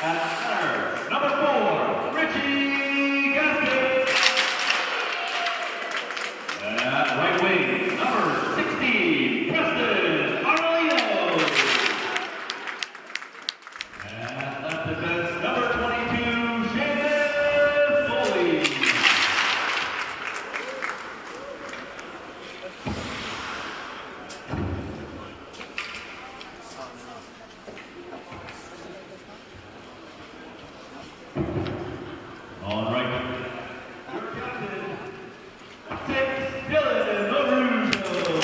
At center, number 4, Richie Gaston. At right wing, number 60, Preston Aragao. At left defense, number 22, Shannon Foley. All right. Your captain, Dylan Marujo.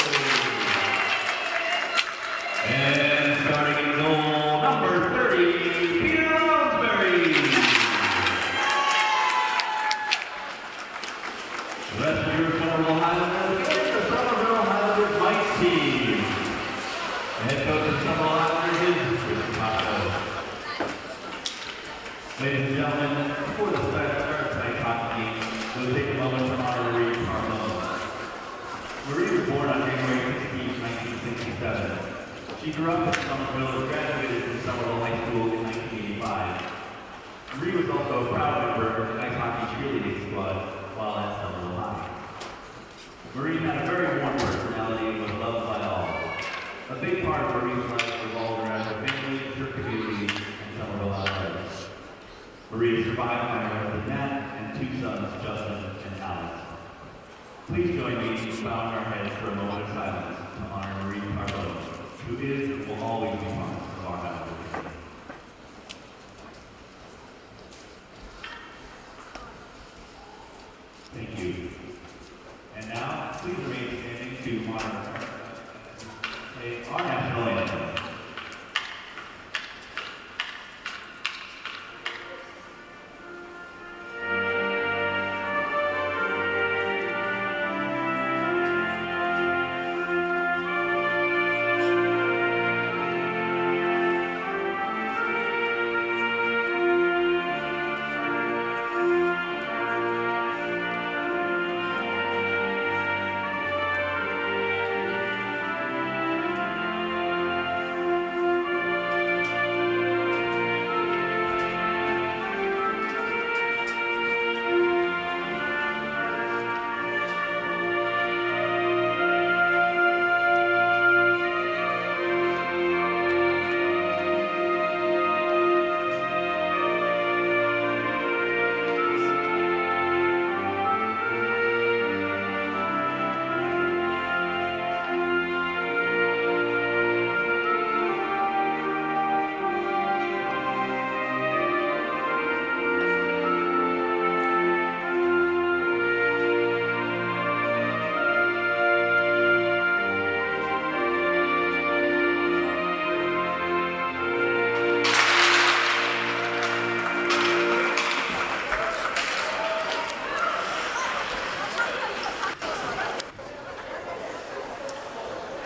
And starting in goal, number 30, Peter Lounsbury. The rest of your Somerville Highlanders and the Somerville Highlanders Mike team. The head coach of Somerville Highlanders is Chris Taco. Ladies and gentlemen, before the start of tonight's hockey game, we'll take a moment to honor Marie Carmona. Marie was born on January 16, 1967. She grew up in Somerville and graduated from Somerville High School in 1985. Marie was also a proud member of the ice hockey cheerleading squad while at Somerville High. Marie had a very warm personality and was loved by all. A big part of Marie's life revolved around her family, her community, and Somerville Athletics. Marie is survived by her husband Matt and 2 sons, Justin and Alex. Please join me in bowing our heads for a moment of silence to honor Marie Carmona, who is and will always be part of our Highlanders. Thank you. And now, please remain standing to honor our national anthem.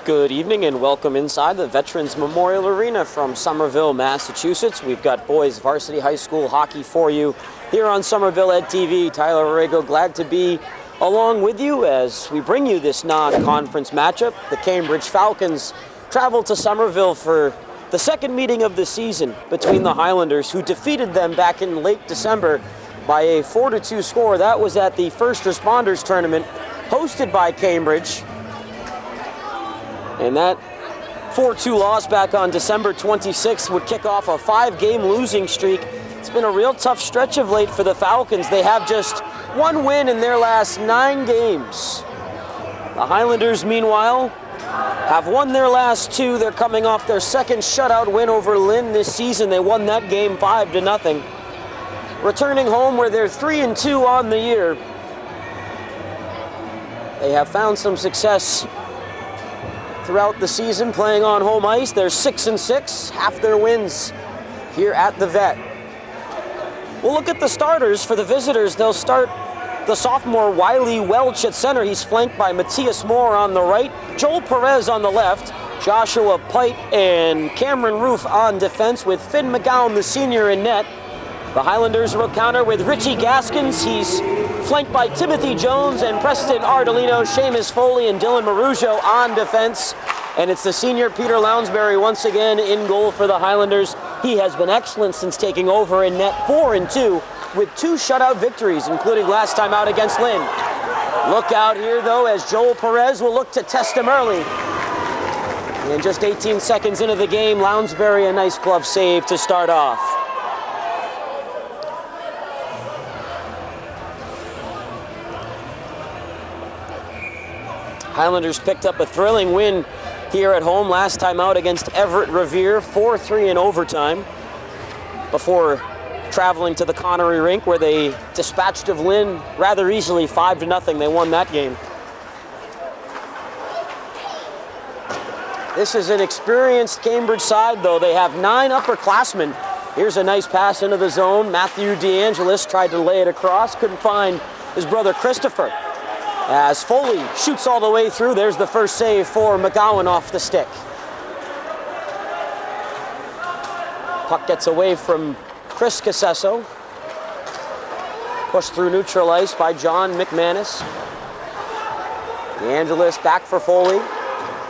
Good evening and welcome inside the Veterans Memorial Arena from Somerville, Massachusetts. We've got boys varsity high school hockey for you here on Somerville Ed TV. Tyler Aragao, glad to be along with you as we bring you this non-conference matchup. The Cambridge Falcons travel to Somerville for the second meeting of the season between the Highlanders, who defeated them back in late December by a 4-2 score. That was at the First Responders Tournament hosted by Cambridge. And that 4-2 loss back on December 26th would kick off a 5-game losing streak. It's been a real tough stretch of late for the Falcons. They have just 1 win in their last 9 games. The Highlanders, meanwhile, have won their last 2. They're coming off their second shutout win over Lynn this season. They won that game 5-0. Returning home where they're 3-2 on the year. They have found some success throughout the season playing on home ice. They're 6-6, half their wins here at the Vet. We'll look at the starters for the visitors. They'll start the sophomore Wiley Welch at center. He's flanked by Matthias Moore on the right, Joel Perez on the left, Joshua Pite and Cameron Roof on defense with Finn McGowan, the senior, in net. The Highlanders will counter with Richie Gaskins. He's flanked by Timothy Jones and Preston Ardolino, Seamus Foley and Dylan Marujo on defense. And it's the senior Peter Lounsbury once again in goal for the Highlanders. He has been excellent since taking over in net 4-2 with 2 shutout victories, including last time out against Lynn. Look out here though as Joel Perez will look to test him early. And just 18 seconds into the game, Lounsbury a nice glove save to start off. Highlanders picked up a thrilling win here at home last time out against Everett Revere, 4-3 in overtime, before traveling to the Connery Rink where they dispatched of Lynn rather easily, 5-0. They won that game. This is an experienced Cambridge side though. They have 9 upperclassmen. Here's a nice pass into the zone. Matthew DeAngelis tried to lay it across, couldn't find his brother Christopher. As Foley shoots all the way through, there's the first save for McGowan off the stick. Puck gets away from Chris Casesso. Pushed through neutral ice by John McManus. DeAngelis back for Foley.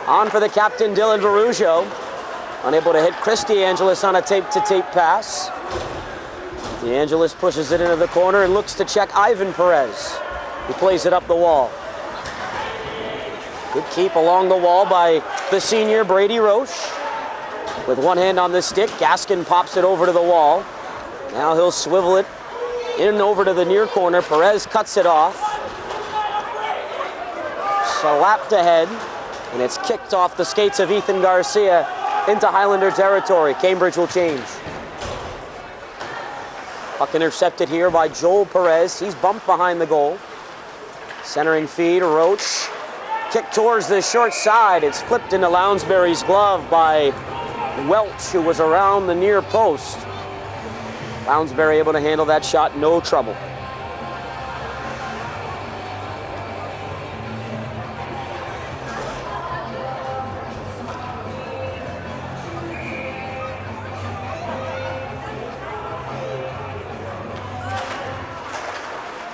On for the captain, Dylan Barujo. Unable to hit Chris DeAngelis on a tape-to-tape pass. DeAngelis pushes it into the corner and looks to check Ivan Perez. He plays it up the wall. Good keep along the wall by the senior Brady Roche. With one hand on the stick, Gaskin pops it over to the wall. Now he'll swivel it in and over to the near corner. Perez cuts it off. Slapped ahead, and it's kicked off the skates of Ethan Garcia into Highlander territory. Cambridge will change. Puck intercepted here by Joel Perez. He's bumped behind the goal. Centering feed, Roach. Kick towards the short side. It's flipped into Lounsbury's glove by Welch, who was around the near post. Lounsbury able to handle that shot, no trouble.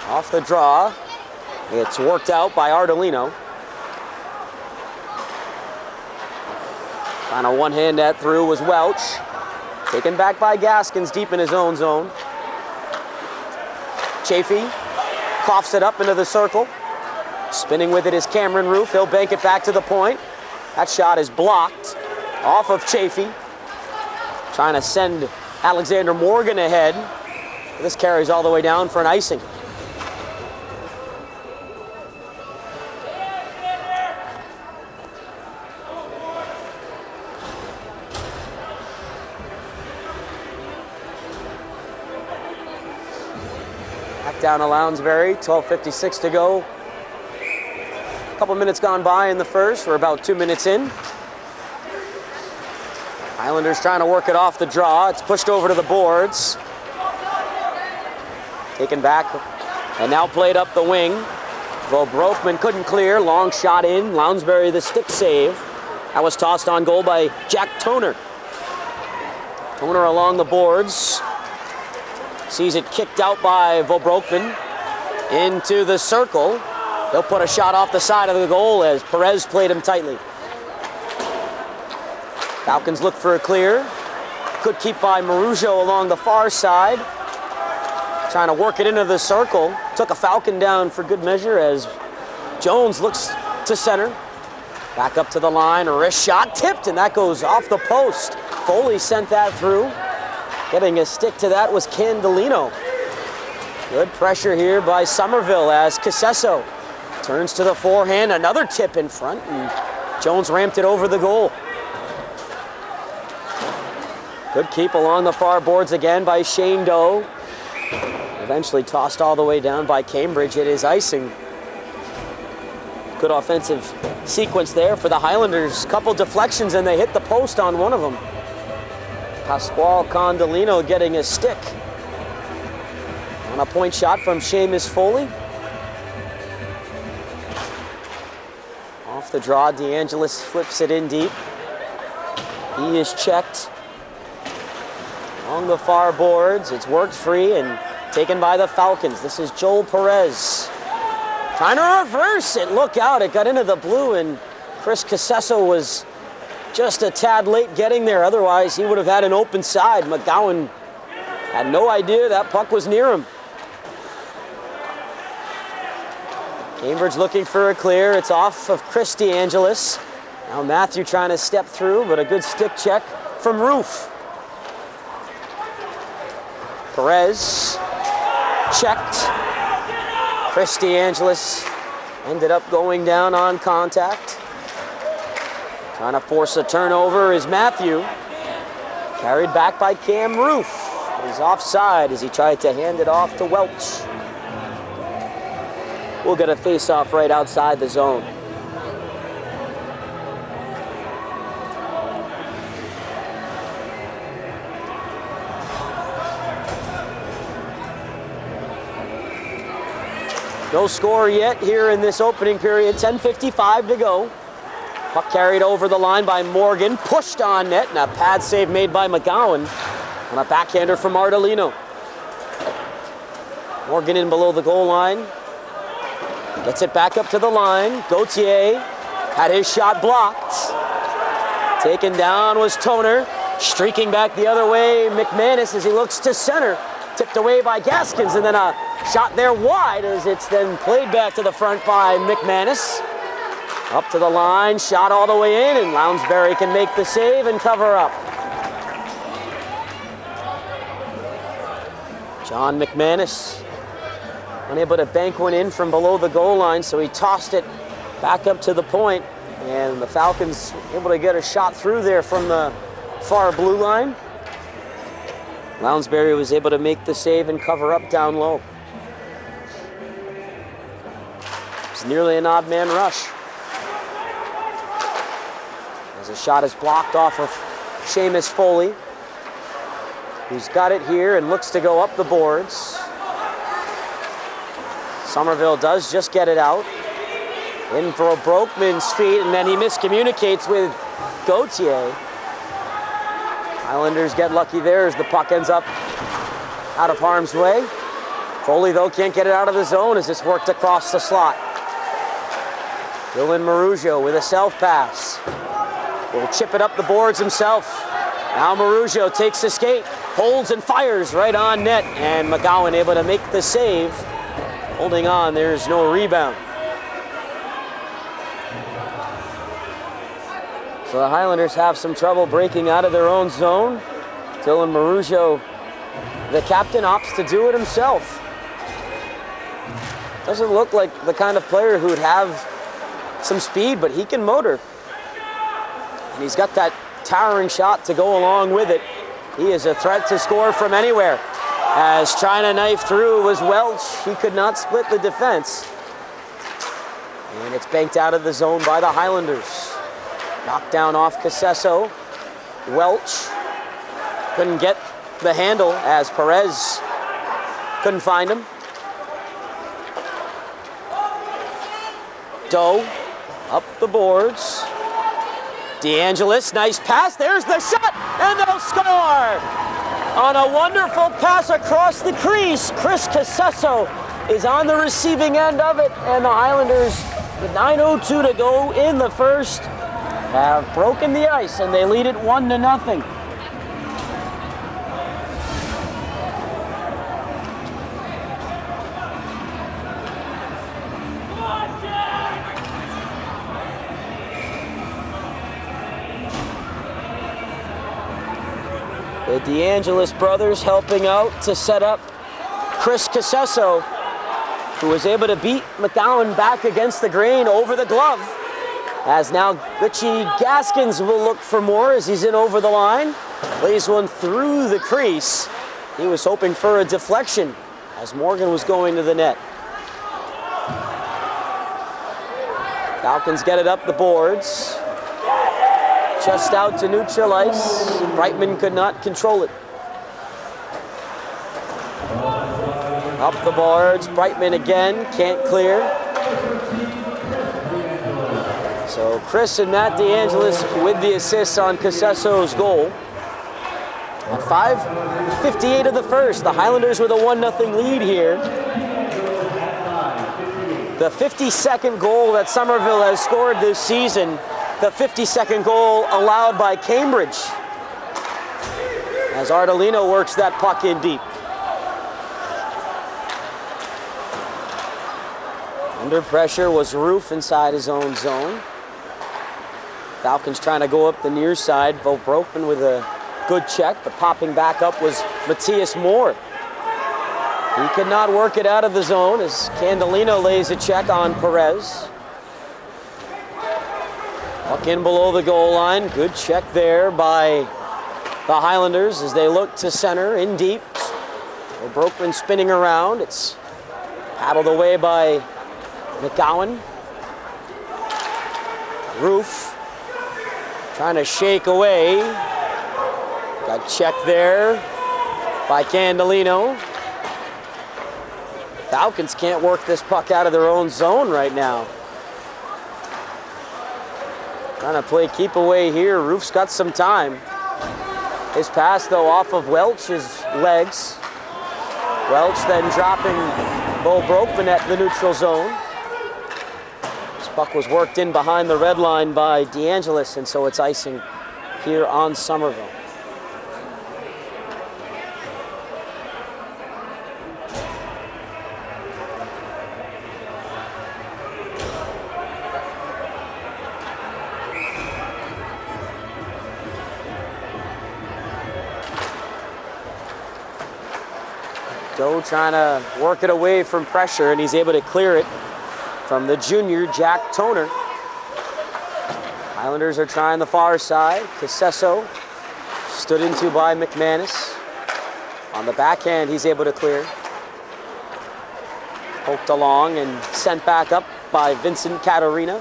Off the draw. It's worked out by Ardolino. Trying to one-hand that through was Welch. Taken back by Gaskins deep in his own zone. Chafee coughs it up into the circle. Spinning with it is Cameron Roof. He'll bank it back to the point. That shot is blocked off of Chafee. Trying to send Alexander Morgan ahead. This carries all the way down for an icing. Down to Lounsbury, 12:56 to go. A couple minutes gone by in the first. We're about 2 minutes in. Highlanders trying to work it off the draw. It's pushed over to the boards. Taken back and now played up the wing. Broekman couldn't clear. Long shot in. Lounsbury the stick save. That was tossed on goal by Jack Toner. Toner along the boards. Sees it kicked out by Broekman into the circle. He'll put a shot off the side of the goal as Perez played him tightly. Falcons look for a clear. Good keep by Marujo along the far side. Trying to work it into the circle. Took a Falcon down for good measure as Jones looks to center. Back up to the line. A wrist shot tipped, and that goes off the post. Foley sent that through. Getting a stick to that was Candelino. Good pressure here by Somerville as Casesso turns to the forehand. Another tip in front, and Jones ramped it over the goal. Good keep along the far boards again by Shane Doe. Eventually tossed all the way down by Cambridge. It is icing. Good offensive sequence there for the Highlanders. Couple deflections, and they hit the post on one of them. Pasquale Condolino getting a stick on a point shot from Seamus Foley. Off the draw, DeAngelis flips it in deep. He is checked along the far boards. It's worked free and taken by the Falcons. This is Joel Perez. Trying to reverse it. Look out, it got into the blue, and Chris Casesso was just a tad late getting there. Otherwise, he would have had an open side. McGowan had no idea that puck was near him. Cambridge looking for a clear. It's off of Chris DeAngelis. Now Matthew trying to step through, but a good stick check from Roof. Perez checked. Chris DeAngelis ended up going down on contact. Trying to force a turnover is Matthew. Carried back by Cam Roof. He's offside as he tried to hand it off to Welch. We'll get a face-off right outside the zone. No score yet here in this opening period. 10:55 to go. Puck carried over the line by Morgan. Pushed on net, and a pad save made by McGowan on a backhander from Ardolino. Morgan in below the goal line. Gets it back up to the line. Gauthier had his shot blocked. Taken down was Toner. Streaking back the other way, McManus as he looks to center. Tipped away by Gaskins, and then a shot there wide as it's then played back to the front by McManus. Up to the line, shot all the way in, and Lounsbury can make the save and cover up. John McManus unable to bank one in from below the goal line, so he tossed it back up to the point, and the Falcons able to get a shot through there from the far blue line. Lounsbury was able to make the save and cover up down low. It's nearly an odd man rush. As a shot is blocked off of Seamus Foley, who's got it here and looks to go up the boards. Somerville does just get it out. In for Brokeman's feet, and then he miscommunicates with Gauthier. Highlanders get lucky there as the puck ends up out of harm's way. Foley, though, can't get it out of the zone as it's worked across the slot. Dylan Marugio with a self-pass. Will chip it up the boards himself. Now Marugio takes the skate, holds and fires right on net, and McGowan able to make the save. Holding on, there's no rebound. So the Highlanders have some trouble breaking out of their own zone. Dylan Marugio, the captain, opts to do it himself. Doesn't look like the kind of player who'd have some speed, but he can motor. And he's got that towering shot to go along with it. He is a threat to score from anywhere. As trying to knife through was Welch. He could not split the defense. And it's banked out of the zone by the Highlanders. Knocked down off Casesso. Welch couldn't get the handle as Perez couldn't find him. Doe up the boards. DeAngelis, nice pass. There's the shot, and they'll score! On a wonderful pass across the crease, Chris Casesso is on the receiving end of it, and the Highlanders, with 9:02 to go in the first, have broken the ice, and they lead it 1-0. The DeAngelis brothers helping out to set up Chris Casesso, who was able to beat McGowan back against the grain over the glove. As now Richie Gaskins will look for more as he's in over the line. Plays one through the crease. He was hoping for a deflection as Morgan was going to the net. Falcons get it up the boards. Just out to neutral ice. Brightman could not control it. Up the boards, Brightman again, can't clear. So Chris and Matt DeAngelis with the assists on Casesso's goal. At 5:58 of the first, the Highlanders with a 1-0 lead here. The 52nd goal that Somerville has scored this season. the 52nd goal allowed by Cambridge, as Ardolino works that puck in deep. Under pressure was Roof inside his own zone. Falcons trying to go up the near side. Broken with a good check, but popping back up was Matthias Moore. He could not work it out of the zone as Candolino lays a check on Perez. Puck in below the goal line. Good check there by the Highlanders as they look to center in deep. Brokeman spinning around. It's paddled away by McGowan. Roof trying to shake away. Got checked there by Candolino. Falcons can't work this puck out of their own zone right now. Trying to play keep away here. Roof's got some time. His pass, though, off of Welch's legs. Welch then dropping Bo Brokeman at the neutral zone. This puck was worked in behind the red line by DeAngelis, and so it's icing here on Somerville. Doe trying to work it away from pressure, and he's able to clear it from the junior, Jack Toner. Highlanders are trying the far side. Casesso stood into by McManus. On the backhand, he's able to clear. Poked along and sent back up by Vincent Caterina.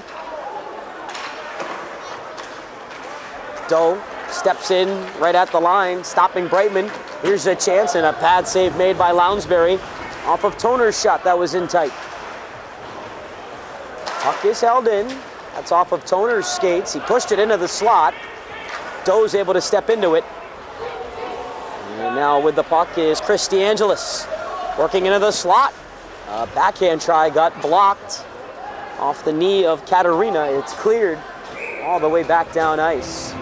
Doe steps in right at the line, stopping Brightman. Here's a chance and a pad save made by Lounsbury off of Toner's shot that was in tight. Puck is held in. That's off of Toner's skates. He pushed it into the slot. Doe's able to step into it. And now with the puck is Chris DeAngelis working into the slot. A backhand try got blocked off the knee of Caterina. It's cleared all the way back down ice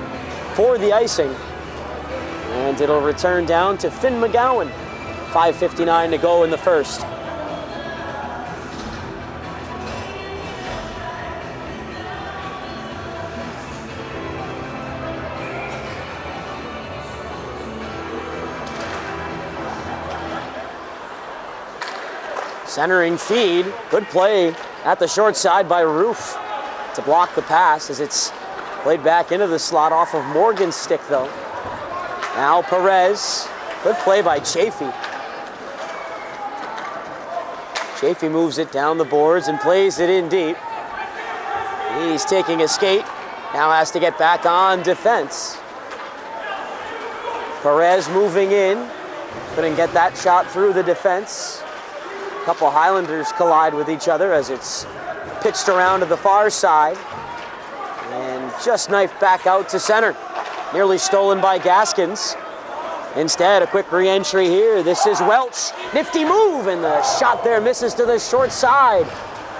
for the icing. And it'll return down to Finn McGowan. 5:59 to go in the first. Centering feed. Good play at the short side by Roof to block the pass as it's played back into the slot off of Morgan's stick, though. Now Perez, good play by Chafee. Chafee moves it down the boards and plays it in deep. He's taking a skate, now has to get back on defense. Perez moving in, couldn't get that shot through the defense. A couple Highlanders collide with each other as it's pitched around to the far side and just knifed back out to center. Nearly stolen by Gaskins. Instead, a quick re-entry here. This is Welch. Nifty move, and the shot there misses to the short side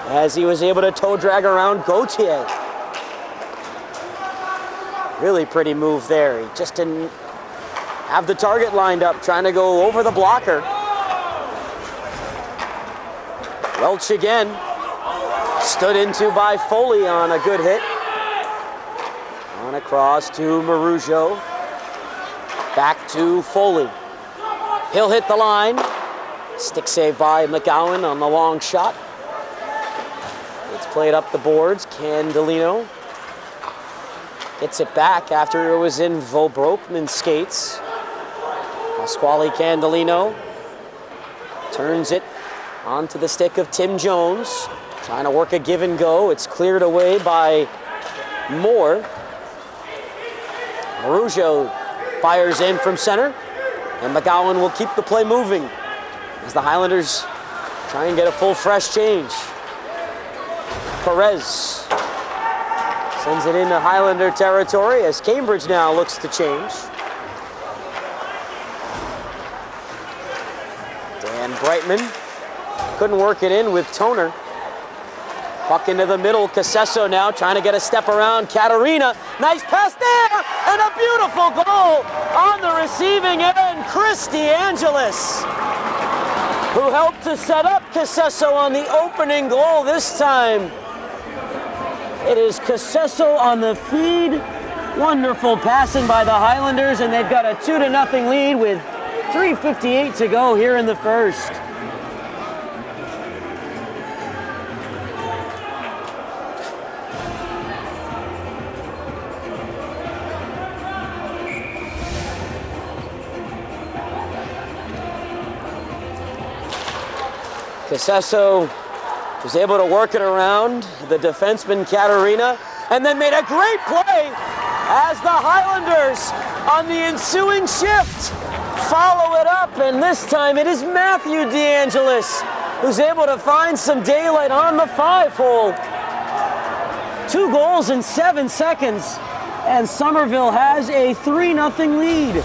as he was able to toe drag around Gauthier. Really pretty move there. He just didn't have the target lined up, trying to go over the blocker. Welch again. Stood into by Foley on a good hit. On across to Marujo. Back to Foley. He'll hit the line. Stick save by McGowan on the long shot. It's played up the boards. Candolino gets it back after it was in Brokeman's skates. Pasquale Candolino turns it onto the stick of Tim Jones. Trying to work a give and go. It's cleared away by Moore. Marujo fires in from center, and McGowan will keep the play moving as the Highlanders try and get a full fresh change. Perez sends it into Highlander territory as Cambridge now looks to change. Dan Brightman couldn't work it in with Toner. Puck into the middle. Casesso now trying to get a step around Katarina. Nice pass there, and a beautiful goal on the receiving end. Chris DeAngelis, who helped to set up Casesso on the opening goal this time. It is Casesso on the feed. Wonderful passing by the Highlanders, and they've got a 2-0 lead with 3:58 to go here in the first. Casesso was able to work it around the defenseman Katarina, and then made a great play as the Highlanders on the ensuing shift follow it up, and this time it is Matthew DeAngelis who's able to find some daylight on the 5-hole. 2 goals in 7 seconds, and Somerville has a 3-0 lead.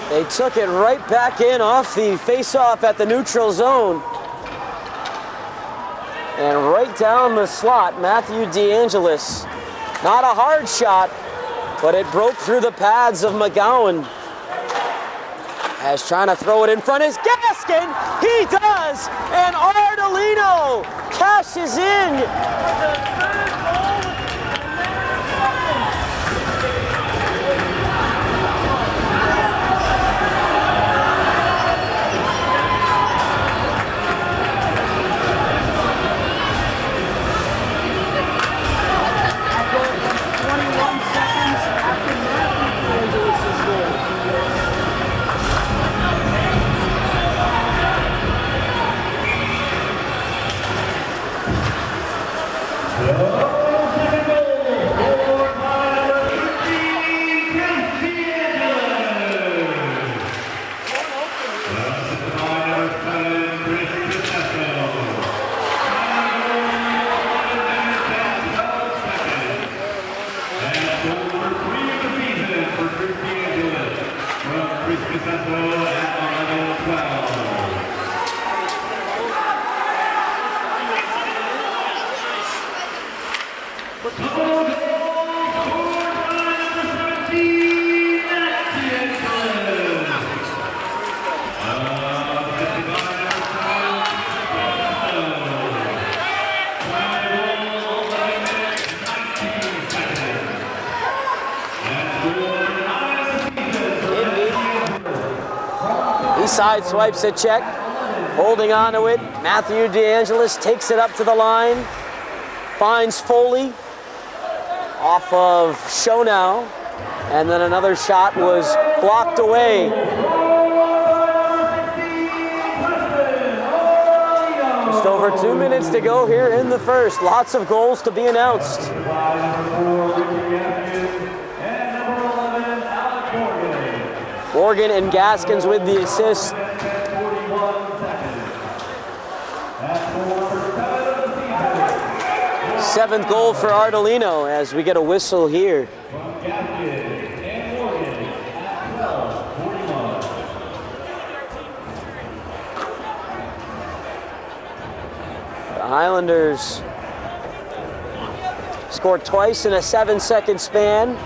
They took it right back in off the face-off at the neutral zone. And right down the slot, Matthew DeAngelis. Not a hard shot, but it broke through the pads of McGowan. As trying to throw it in front is Gaskin. He does, and Ardolino cashes in. Side swipes a check, holding on to it. Matthew DeAngelis takes it up to the line, finds Foley off of Shonow, and then another shot was blocked away. Just over 2 minutes to go here in the first. Lots of goals to be announced. Morgan and Gaskins with the assist. Seventh goal for Ardolino as we get a whistle here. The Highlanders scored twice in a 7-second span.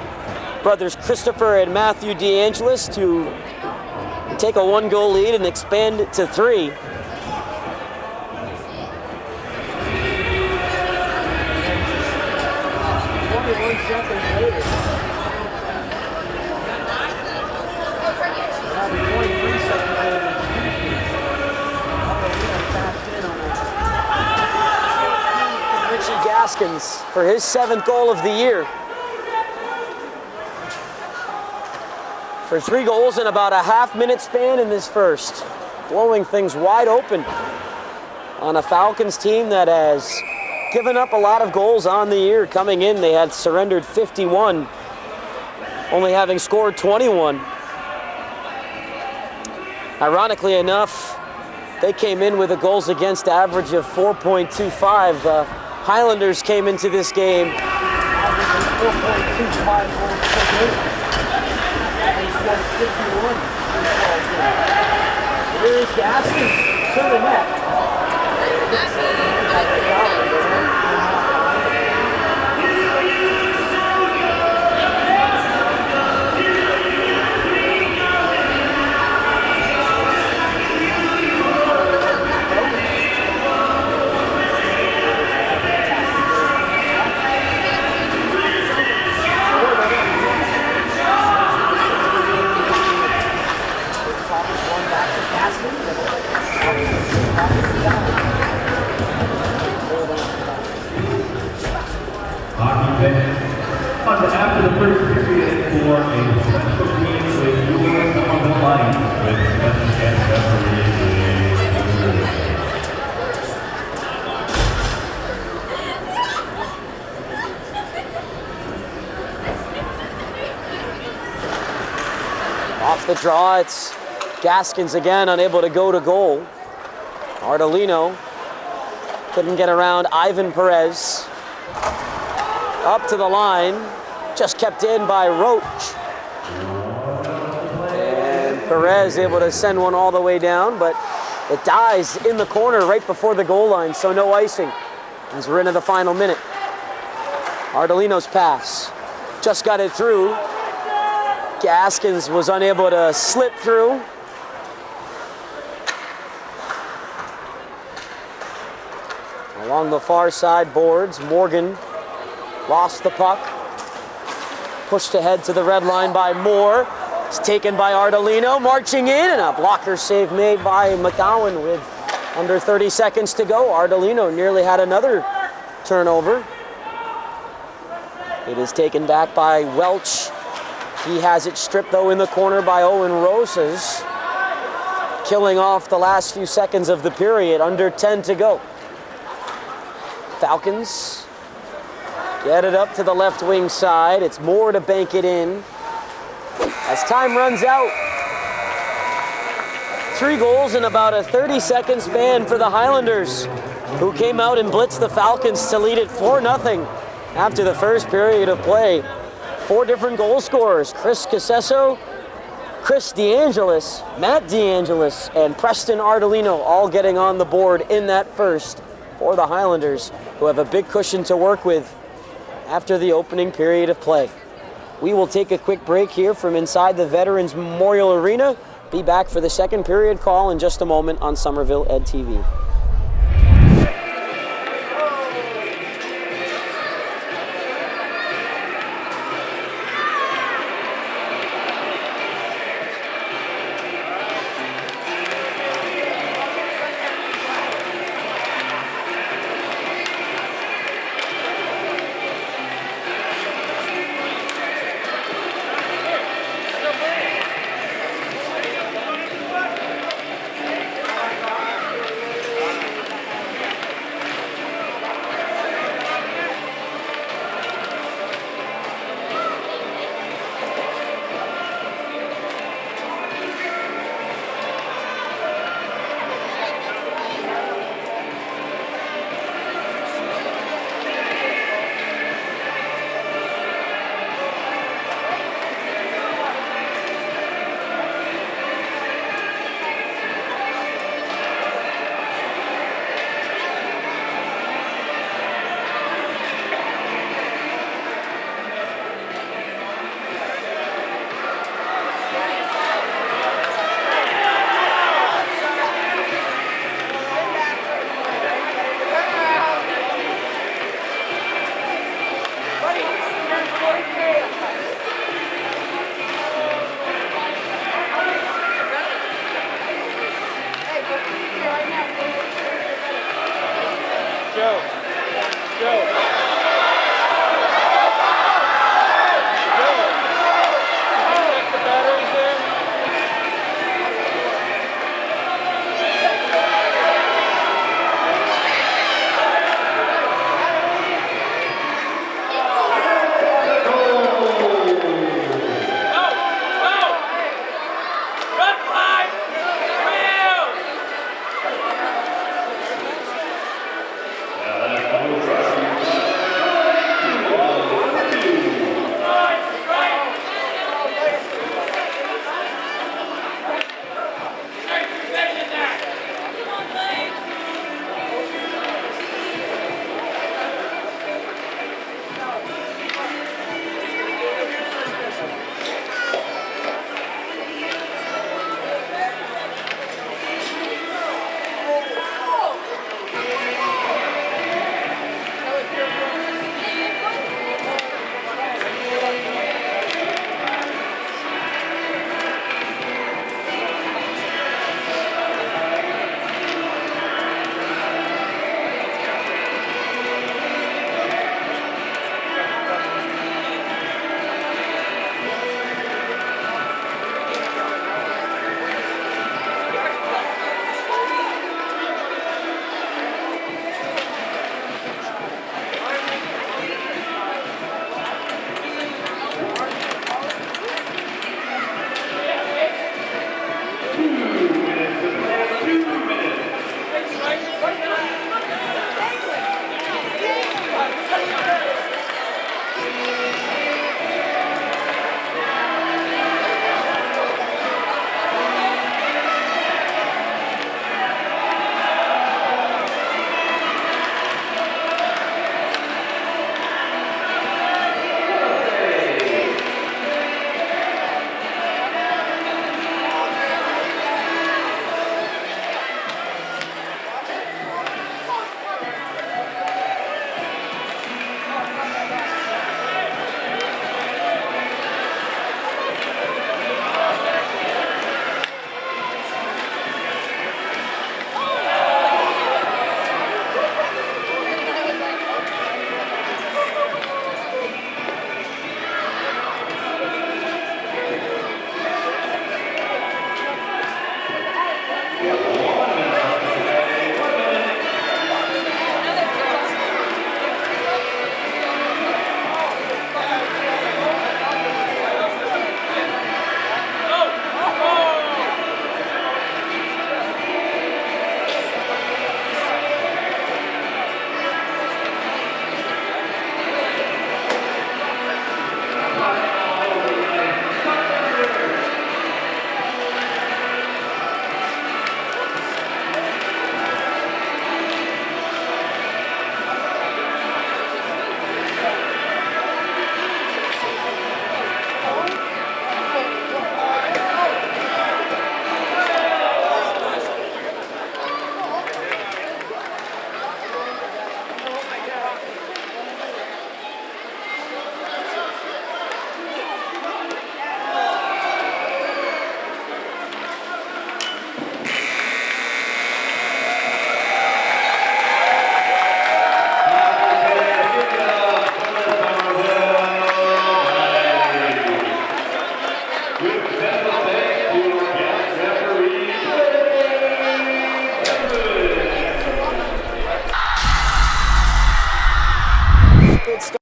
Brothers Christopher and Matthew DeAngelis to take a 1-goal lead and expand it to 3. Richie Gaskins for his 7th goal of the year. For 3 goals in about a half-minute span in this first, blowing things wide open on a Falcons team that has given up a lot of goals on the year. Coming in, they had surrendered 51, only having scored 21. Ironically enough, They came in with a goals against average of 4.25. The Highlanders came into this game averaging 4.25 goals per game. They scored 51. Here is Gaskins to the net. After the first period for a special game with your Somerville Lions with special guest referee. Off the draw, it's Gaskins again, unable to go to goal. Ardolino couldn't get around Ivan Perez. Up to the line, just kept in by Roach. And Perez able to send one all the way down, but it dies in the corner right before the goal line, so no icing as we're into the final minute. Ardolino's pass, just got it through. Gaskins was unable to slip through. Along the far side boards, Morgan lost the puck. Pushed ahead to the red line by Moore. It's taken by Ardolino, marching in, and a blocker save made by McGowan with under 30 seconds to go. Ardolino nearly had another turnover. It is taken back by Welch. He has it stripped, though, in the corner by Owen Rosas, killing off the last few seconds of the period, under 10 to go. Falcons get it up to the left wing side. It's Moore to bank it in. As time runs out, 3 goals in about a 30-second span for the Highlanders, who came out and blitzed the Falcons to lead it 4-0 after the first period of play. 4 different goal scorers: Chris Casesso, Chris DeAngelis, Matt DeAngelis, and Preston Ardolino all getting on the board in that first for the Highlanders, who have a big cushion to work with after the opening period of play. We will take a quick break here from inside the Veterans Memorial Arena. Be back for the second period call in just a moment on Somerville Ed TV.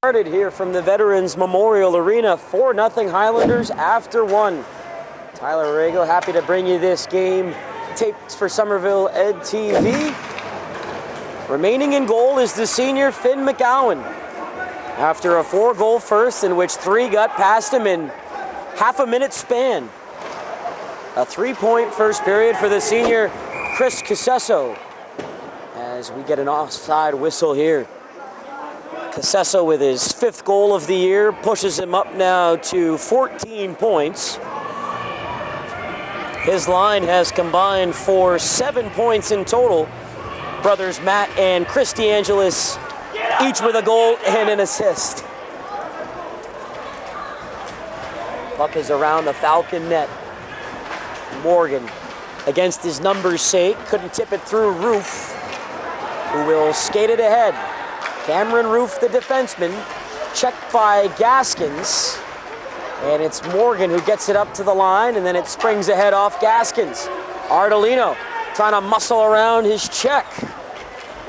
Started here from the Veterans Memorial Arena, 4-0 Highlanders after one. Tyler Aragao happy to bring you this game taped for Somerville Ed TV. Remaining in goal is the senior Finn McGowan. After a 4-goal first in which 3 got past him in half a minute span. A 3-point first period for the senior Chris Casesso as we get an offside whistle here. Casesso with his 5th goal of the year pushes him up now to 14 points. His line has combined for 7 points in total. Brothers Matt and Chris DeAngelis, each with a goal and an assist. Puck is around the Falcon net. Morgan, against his numbers' sake, couldn't tip it through Roof, who will skate it ahead. Cameron Roof, the defenseman, checked by Gaskins. And it's Morgan who gets it up to the line, and then it springs ahead off Gaskins. Ardolino trying to muscle around his check.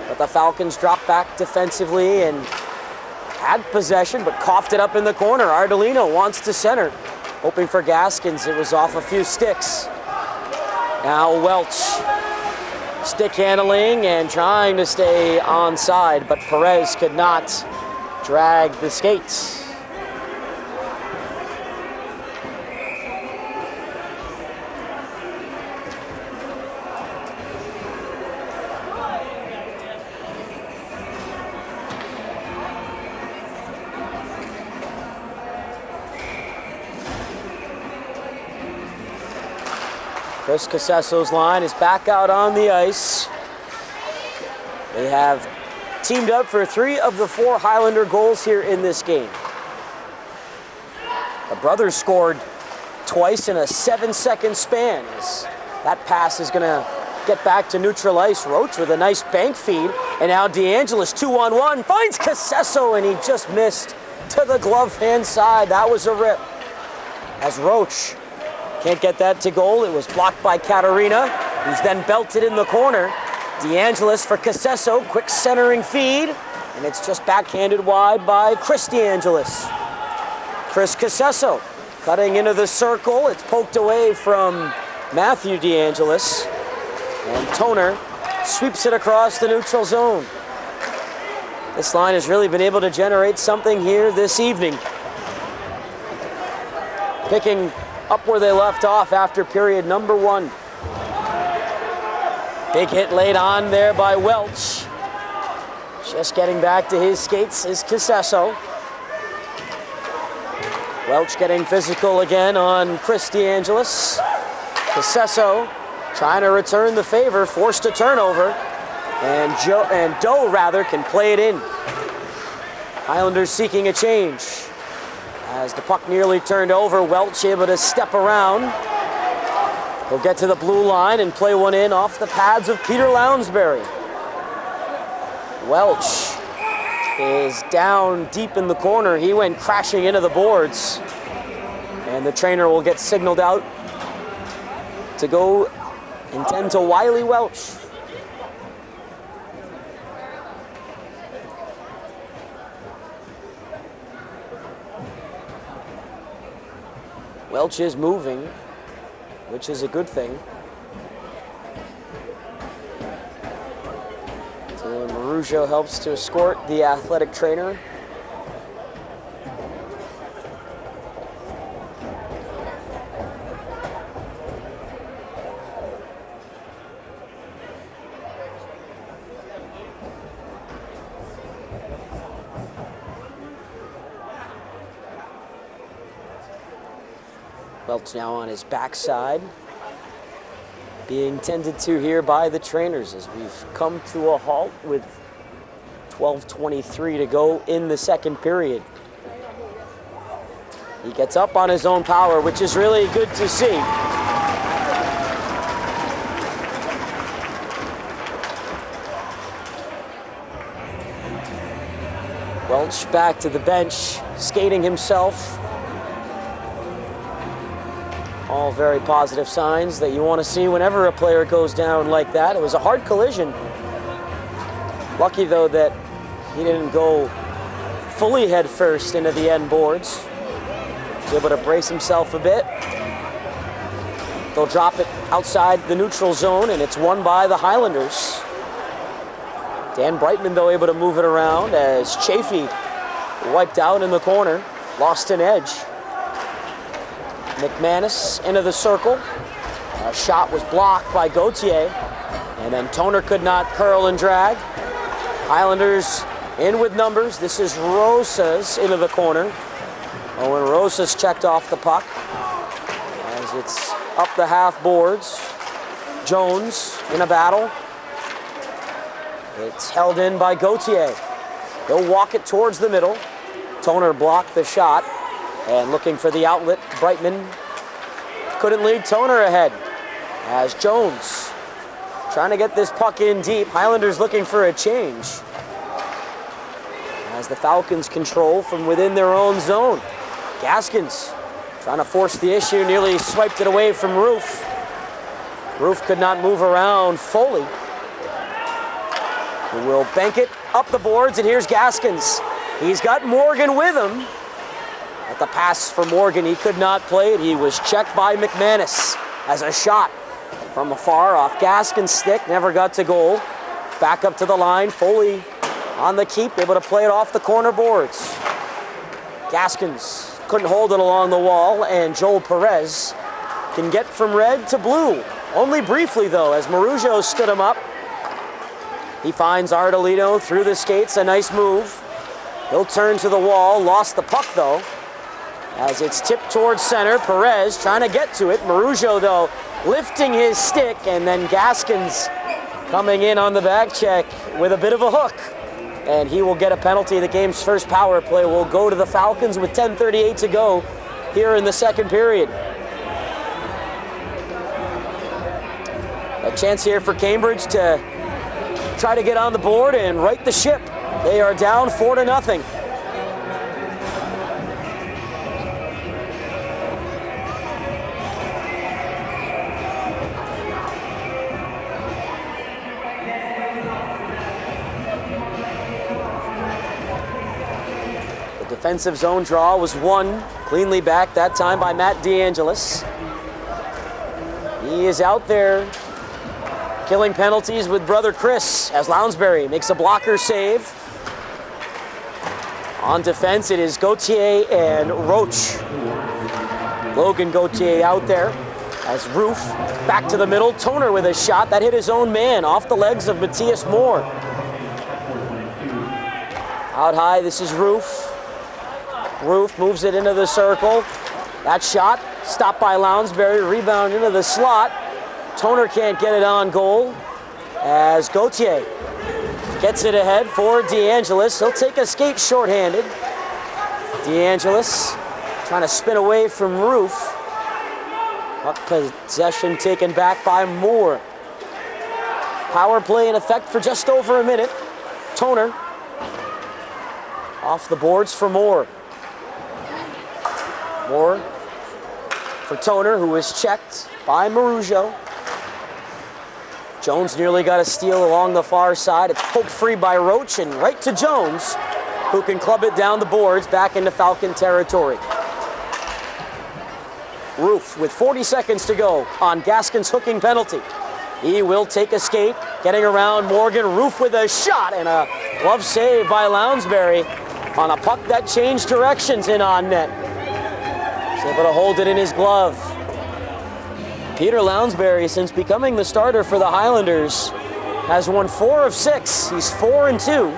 But the Falcons dropped back defensively and had possession, but coughed it up in the corner. Ardolino wants to center, hoping for Gaskins. It was off a few sticks. Now Welch, stick handling and trying to stay onside, but Perez could not drag the skates. Chris Casesso's line is back out on the ice. They have teamed up for 3 of the 4 Highlander goals here in this game. The brothers scored twice in a 7-second span. That pass is going to get back to neutral ice. Roach with a nice bank feed. And now DeAngelis 2-on-1 finds Casesso, and he just missed to the glove hand side. That was a rip. As Roach can't get that to goal. It was blocked by Katarina, who's then belted in the corner. DeAngelis for Casesso, quick centering feed, and it's just backhanded wide by Chris DeAngelis. Chris Casesso cutting into the circle. It's poked away from Matthew DeAngelis, and Toner sweeps it across the neutral zone. This line has really been able to generate something here this evening. Picking up where they left off after period number 1. Big hit laid on there by Welch. Just getting back to his skates is Casesso. Welch getting physical again on Chris DeAngelis. Casesso trying to return the favor, forced a turnover, and Doe can play it in. Highlanders seeking a change. As the puck nearly turned over, Welch able to step around. He'll get to the blue line and play one in off the pads of Peter Lounsbury. Welch is down deep in the corner. He went crashing into the boards. And the trainer will get signaled out to go and tend to Wiley Welch. Welch is moving, which is a good thing. So Marujo helps to escort the athletic trainer. Welch now on his backside, being tended to here by the trainers as we've come to a halt with 12:23 to go in the second period. He gets up on his own power, which is really good to see. Welch back to the bench, skating himself. All very positive signs that you want to see whenever a player goes down like that. It was a hard collision. Lucky, though, that he didn't go fully head first into the end boards. He's able to brace himself a bit. They'll drop it outside the neutral zone, and it's won by the Highlanders. Dan Brightman, though, able to move it around as Chafee wiped out in the corner, lost an edge. McManus into the circle. A shot was blocked by Gauthier, and then Toner could not curl and drag. Highlanders in with numbers. This is Rosas into the corner. Owen Rosas checked off the puck as it's up the half boards. Jones in a battle. It's held in by Gauthier. He'll walk it towards the middle. Toner blocked the shot. And looking for the outlet, Brightman couldn't lead Toner ahead. As Jones trying to get this puck in deep. Highlanders looking for a change. As the Falcons control from within their own zone. Gaskins trying to force the issue, nearly swiped it away from Roof. Roof could not move around fully. He will bank it up the boards, and here's Gaskins. He's got Morgan with him. At the pass for Morgan, he could not play it. He was checked by McManus as a shot from afar off Gaskins' stick. Never got to goal. Back up to the line. Foley on the keep, able to play it off the corner boards. Gaskins couldn't hold it along the wall, and Joel Perez can get from red to blue. Only briefly, though, as Marujo stood him up. He finds Ardolino through the skates. A nice move. He'll turn to the wall. Lost the puck, though. as it's tipped towards center. Perez trying to get to it. Marujo, though, lifting his stick, and then Gaskins coming in on the back check with a bit of a hook. And he will get a penalty. The game's first power play will go to the Falcons with 10:38 to go here in the second period. A chance here for Cambridge to try to get on the board and right the ship. They are down 4-0. The defensive zone draw was won cleanly back that time by Matt DeAngelis. He is out there killing penalties with brother Chris as Lounsbury makes a blocker save. On defense, it is Gauthier and Roach. Logan Gauthier out there as Roof back to the middle. Toner with a shot that hit his own man off the legs of Matthias Moore. Out high, this is Roof. Roof moves it into the circle. That shot stopped by Lounsbury, rebound into the slot. Toner can't get it on goal as Gauthier gets it ahead for DeAngelis. He'll take a skate shorthanded. DeAngelis trying to spin away from Roof. Puck possession taken back by Moore. Power play in effect for just over a minute. Toner off the boards for Moore. Moore for Toner, who was checked by Marujo. Jones nearly got a steal along the far side. It's poked free by Roach and right to Jones, who can club it down the boards back into Falcon territory. Roof with 40 seconds to go on Gaskin's hooking penalty. He will take a skate, getting around Morgan. Roof with a shot and a glove save by Lounsbury on a puck that changed directions in on net. He's able to hold it in his glove. Peter Lounsbury, since becoming the starter for the Highlanders, has won 4 of 6. He's 4-2.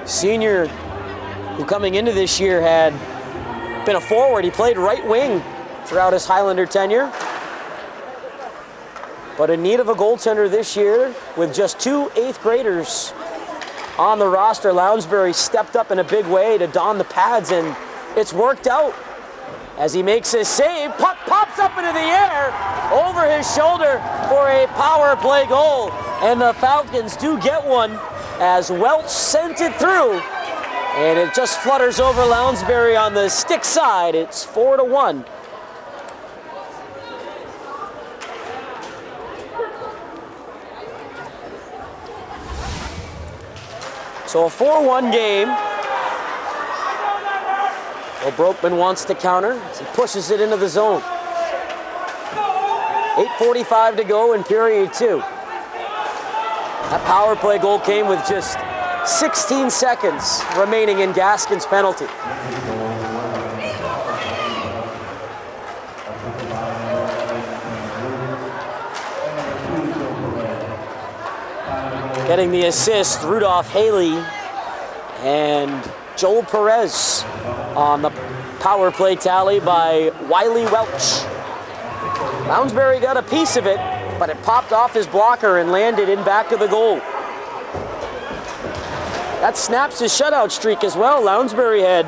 Senior, who coming into this year had been a forward. He played right wing throughout his Highlander tenure. But in need of a goaltender this year, with just 2 8th graders on the roster, Lounsbury stepped up in a big way to don the pads, and it's worked out. As he makes his save, puck pops up into the air over his shoulder for a power play goal. And the Falcons do get one as Welch sent it through, and it just flutters over Lounsbury on the stick side. It's 4-1. So a 4-1 game. Well, Brokeman wants to counter as he pushes it into the zone. 8:45 to go in period 2. That power play goal came with just 16 seconds remaining in Gaskin's penalty. Getting the assist, Rudolph Haley and Joel Perez on the power play tally by Wiley Welch. Lounsbury got a piece of it, but it popped off his blocker and landed in back of the goal. That snaps his shutout streak as well. Lounsbury had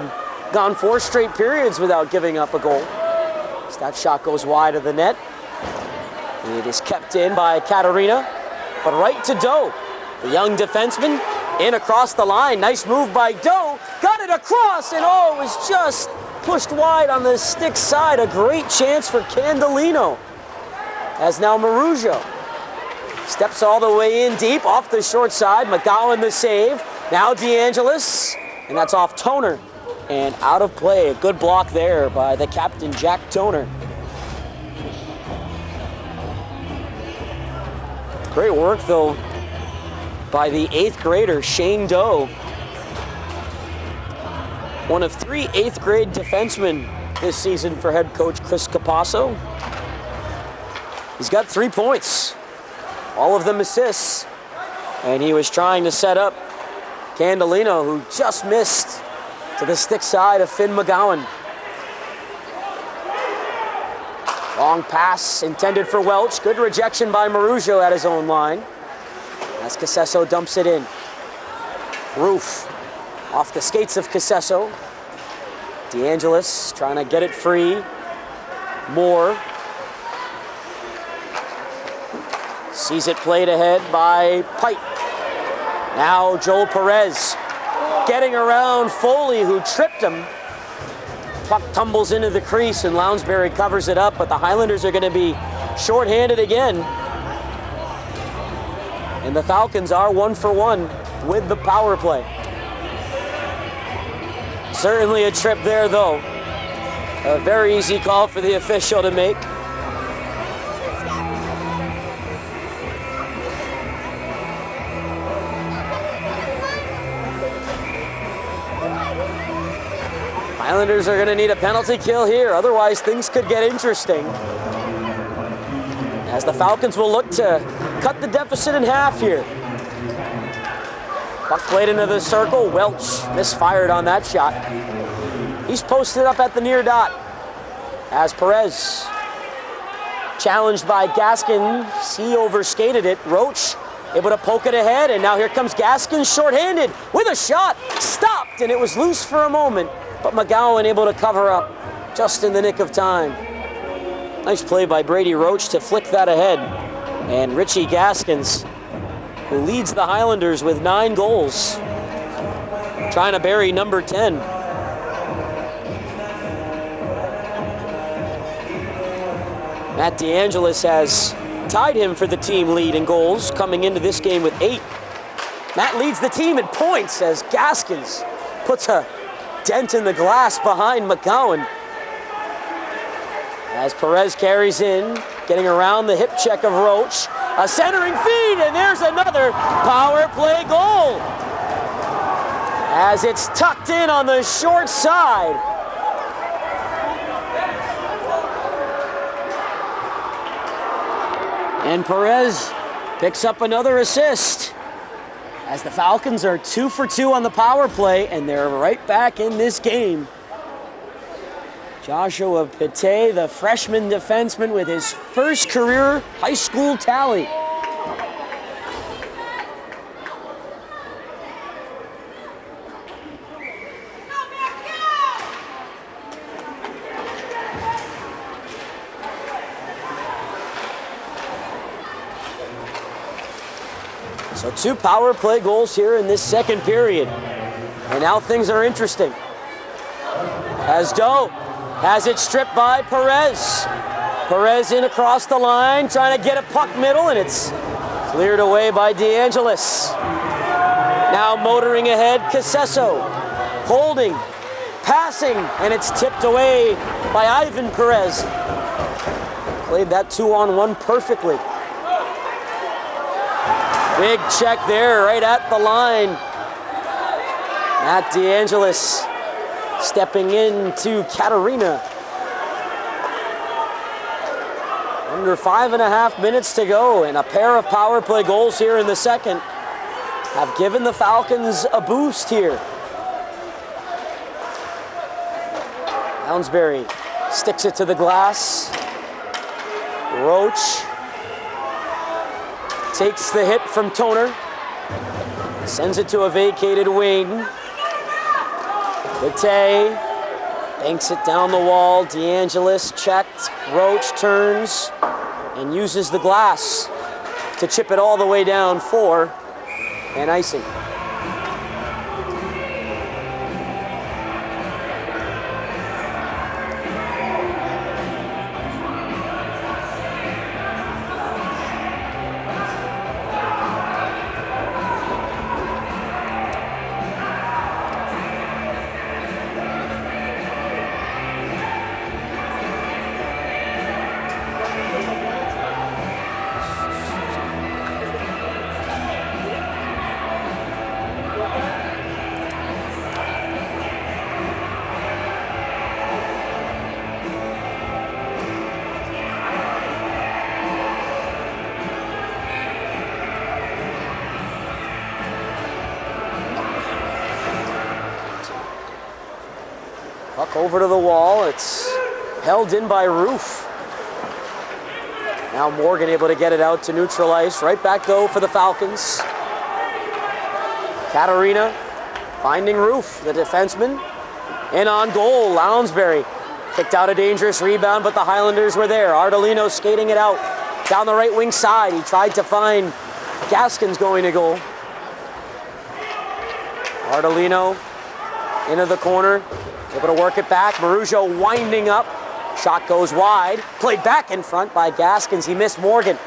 gone 4 straight periods without giving up a goal. As that shot goes wide of the net. It is kept in by Katarina, but right to Doe. The young defenseman in across the line. Nice move by Doe. Got it across, and it was just pushed wide on the stick side. A great chance for Candelino. As now Marujo steps all the way in deep off the short side. McGowan the save. Now DeAngelis, and that's off Toner and out of play. A good block there by the captain, Jack Toner. Great work, though, by the 8th grader, Shane Doe. One of 3 8th grade defensemen this season for head coach Chris Capasso. He's got 3 points, all of them assists, and he was trying to set up Candelino, who just missed to the stick side of Finn McGowan. Long pass intended for Welch. Good rejection by Marujo at his own line. As Casesso dumps it in. Roof off the skates of Casesso. DeAngelis trying to get it free. Moore. Sees it played ahead by Pite. Now Joel Perez getting around Foley, who tripped him. Puck tumbles into the crease and Lounsbury covers it up, but the Highlanders are going to be shorthanded again. And the Falcons are 1 for 1 with the power play. Certainly a trip there, though. A very easy call for the official to make. Highlanders are going to need a penalty kill here, otherwise things could get interesting. As the Falcons will look to cut the deficit in half here. Puck played into the circle. Welch misfired on that shot. He's posted up at the near dot. As Perez challenged by Gaskin, he overskated it. Roach able to poke it ahead, and now here comes Gaskin shorthanded with a shot. Stopped, and it was loose for a moment, but McGowan able to cover up just in the nick of time. Nice play by Brady Roach to flick that ahead. And Richie Gaskins, who leads the Highlanders with 9 goals, trying to bury number 10. Matt DeAngelis has tied him for the team lead in goals, coming into this game with 8. Matt leads the team in points as Gaskins puts a dent in the glass behind McGowan. As Perez carries in, getting around the hip check of Roach. A centering feed, and there's another power play goal. As it's tucked in on the short side. And Perez picks up another assist. As the Falcons are 2 for 2 on the power play, and they're right back in this game. Joshua Pate, the freshman defenseman, with his first career high school tally. So 2 power play goals here in this second period. And now things are interesting. As Doe has it stripped by Perez. Perez in across the line, trying to get a puck middle, and it's cleared away by DeAngelis. Now motoring ahead, Casesso. Holding, passing, and it's tipped away by Ivan Perez. Played that 2-on-1 perfectly. Big check there, right at the line. Matt DeAngelis stepping into Katarina. Under 5.5 minutes to go, and a pair of power play goals here in the second have given the Falcons a boost here. Lounsbury sticks it to the glass. Roach takes the hit from Toner. Sends it to a vacated wing. Pate banks it down the wall. DeAngelis checked. Roach turns and uses the glass to chip it all the way down for an icing. over to the wall. It's held in by Roof. Now Morgan able to get it out to neutral ice. Right back though for the Falcons. Katarina finding Roof, the defenseman. And on goal, Lounsbury kicked out a dangerous rebound, but the Highlanders were there. Ardolino skating it out down the right wing side. He tried to find Gaskins going to goal. Ardolino into the corner, able to work it back. Marujo winding up. Shot goes wide. Played back in front by Gaskins. He missed Morgan.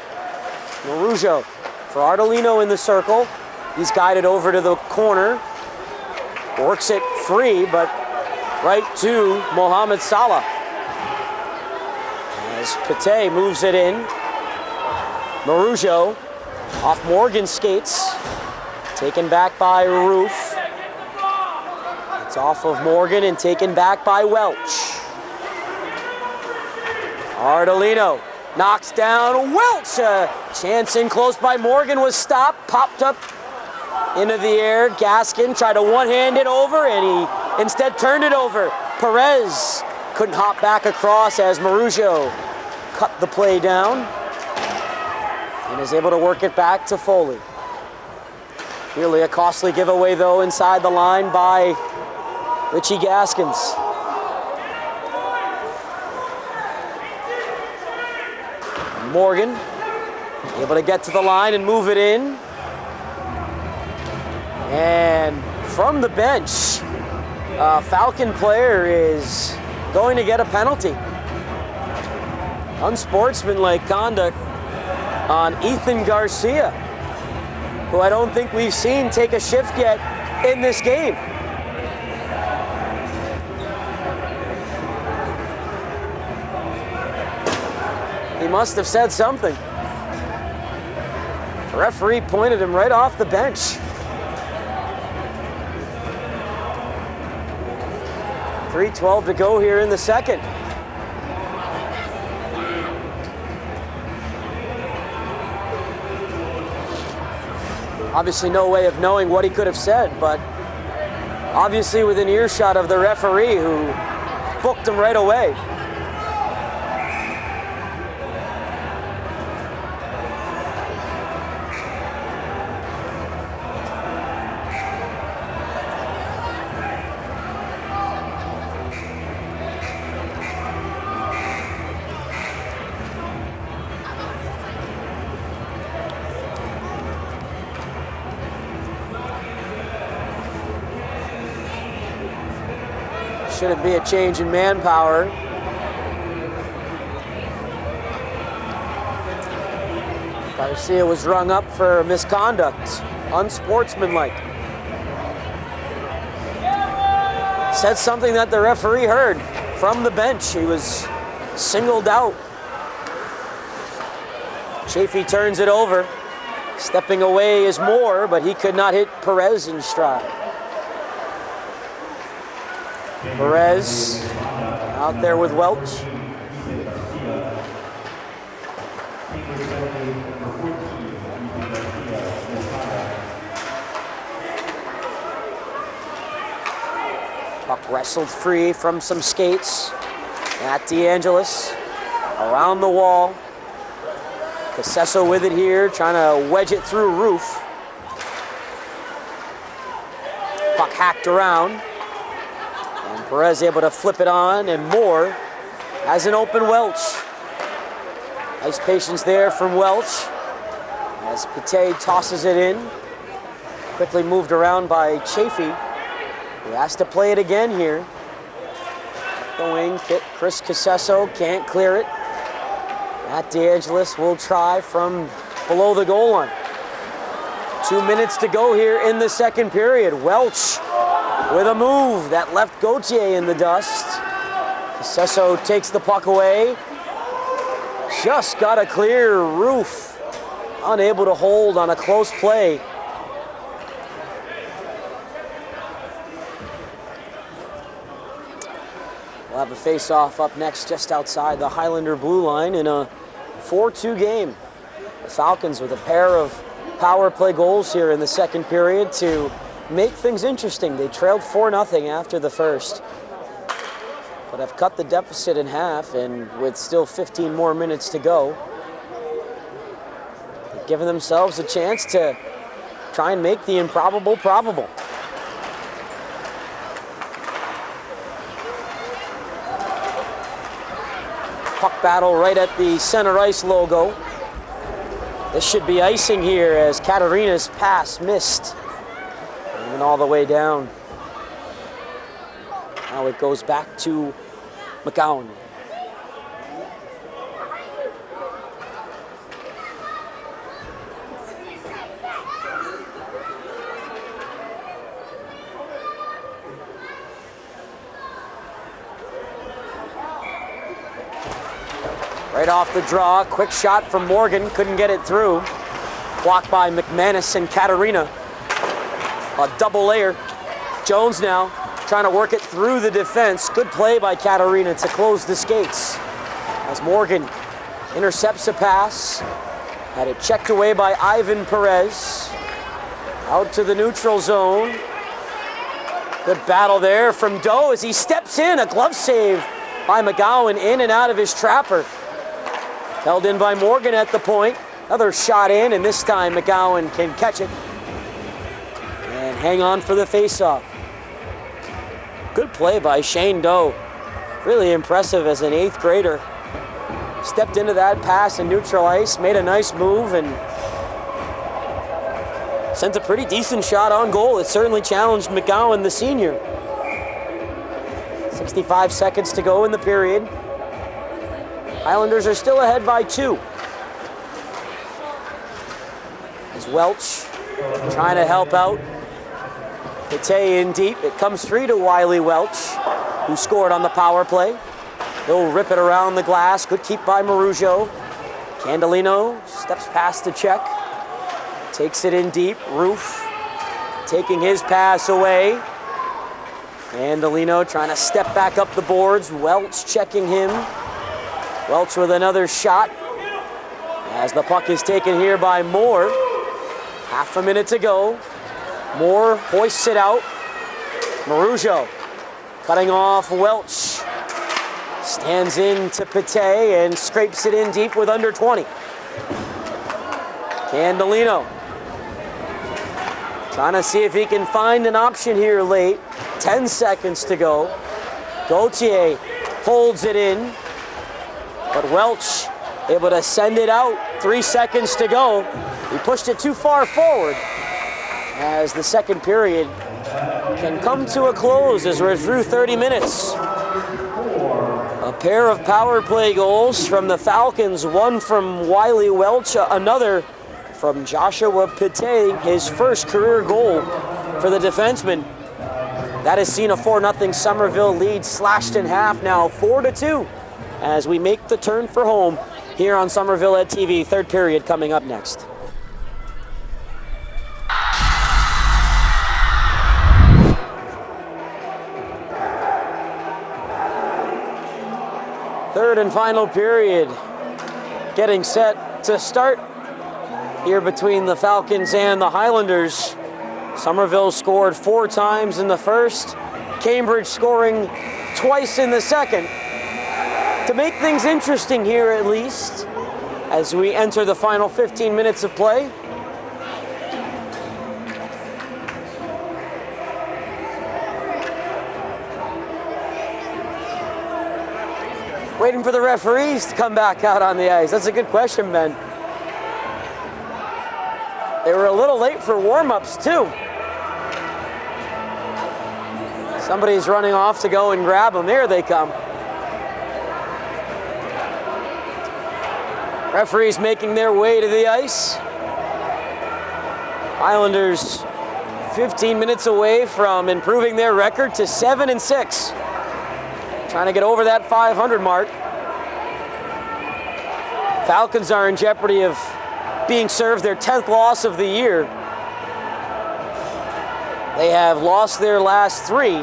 Marujo for Ardolino in the circle. He's guided over to the corner. Works it free, but right to Mohamed Salah. As Pate moves it in. Marujo off Morgan's skates. Taken back by Roof. It's off of Morgan and taken back by Welch. Ardolino knocks down Welch. Chance in close by Morgan was stopped. Popped up into the air. Gaskin tried to one-hand it over and he instead turned it over. Perez couldn't hop back across as Marujo cut the play down and is able to work it back to Foley. Really a costly giveaway though inside the line by Richie Gaskins. Morgan able to get to the line and move it in. And from the bench, Falcon player is going to get a penalty. Unsportsmanlike conduct on Ethan Garcia, who I don't think we've seen take a shift yet in this game. He must have said something. The referee pointed him right off the bench. .3:12 to go here in the second. Obviously no way of knowing what he could have said, but obviously within earshot of the referee who booked him right away. Shouldn't be a change in manpower. Garcia was rung up for misconduct, unsportsmanlike. Said something that the referee heard from the bench. He was singled out. Chafee turns it over. Stepping away is Moore, but he could not hit Perez in stride. Perez out there with Welch. Puck wrestled free from some skates. At DeAngelis, around the wall. Casesso with it here, trying to wedge it through Roof. Puck hacked around. Perez able to flip it on, and Moore has an open Welch. Nice patience there from Welch as Pate tosses it in. Quickly moved around by Chafee, who has to play it again here. The wing, Chris Casesso can't clear it. Matt DeAngelis will try from below the goal line. 2 minutes to go here in the second period. Welch with a move that left Gauthier in the dust. Casesso takes the puck away. Just got a clear Roof. Unable to hold on a close play. We'll have a face-off up next just outside the Highlander blue line in a 4-2 game. The Falcons with a pair of power play goals here in the second period to make things interesting. They trailed 4-0 after the first. but have cut the deficit in half, and with still 15 more minutes to go, they've given themselves a chance to try and make the improbable probable. Puck battle right at the center ice logo. This should be icing here as Katarina's pass missed. And all the way down. Now it goes back to McGowan. Right off the draw, quick shot from Morgan, couldn't get it through. Blocked by McManus and Katarina. A double layer. Jones now trying to work it through the defense. Good play by Katarina to close the skates. As Morgan intercepts a pass. Had it checked away by Ivan Perez. Out to the neutral zone. Good battle there from Doe as he steps in. A glove save by McGowan in and out of his trapper. Held in by Morgan at the point. Another shot in, and this time McGowan can catch it. And hang on for the faceoff. Good play by Shane Doe. Really impressive as an 8th grader. Stepped into that pass in neutral ice, made a nice move, and sent a pretty decent shot on goal. It certainly challenged McGowan, the senior. 65 seconds to go in the period. Highlanders are still ahead by 2. As Welch trying to help out. Pate in deep. It comes free to Wiley Welch, who scored on the power play. He'll rip it around the glass. Good keep by Marujo. Candolino steps past the check. Takes it in deep. Roof taking his pass away. Candolino trying to step back up the boards. Welch checking him. Welch with another shot. As the puck is taken here by Moore. Half a minute to go. Moore hoists it out. Marujo cutting off Welch. Stands in to Pate and scrapes it in deep with under 20. Candolino trying to see if he can find an option here late. 10 seconds to go. Gauthier holds it in, but Welch able to send it out. 3 seconds to go. He pushed it too far forward as the second period can come to a close as we're through 30 minutes. A pair of power play goals from the Falcons, one from Wiley Welch, another from Joshua Pate, his first career goal for the defenseman. That has seen a 4-0 Somerville lead slashed in half, now 4-2 as we make the turn for home here on Somerville Ed TV. Third period coming up next. Third and final period getting set to start here between the Falcons and the Highlanders. Somerville scored 4 times in the first, Cambridge scoring twice in the second. To make things interesting here at least, as we enter the final 15 minutes of play. Waiting for the referees to come back out on the ice. That's a good question, Ben. They were a little late for warm-ups too. Somebody's running off to go and grab them. There they come. Referees making their way to the ice. Highlanders 15 minutes away from improving their record to 7-6. Trying to get over that 500 mark. Falcons are in jeopardy of being served their 10th loss of the year. They have lost their last 3,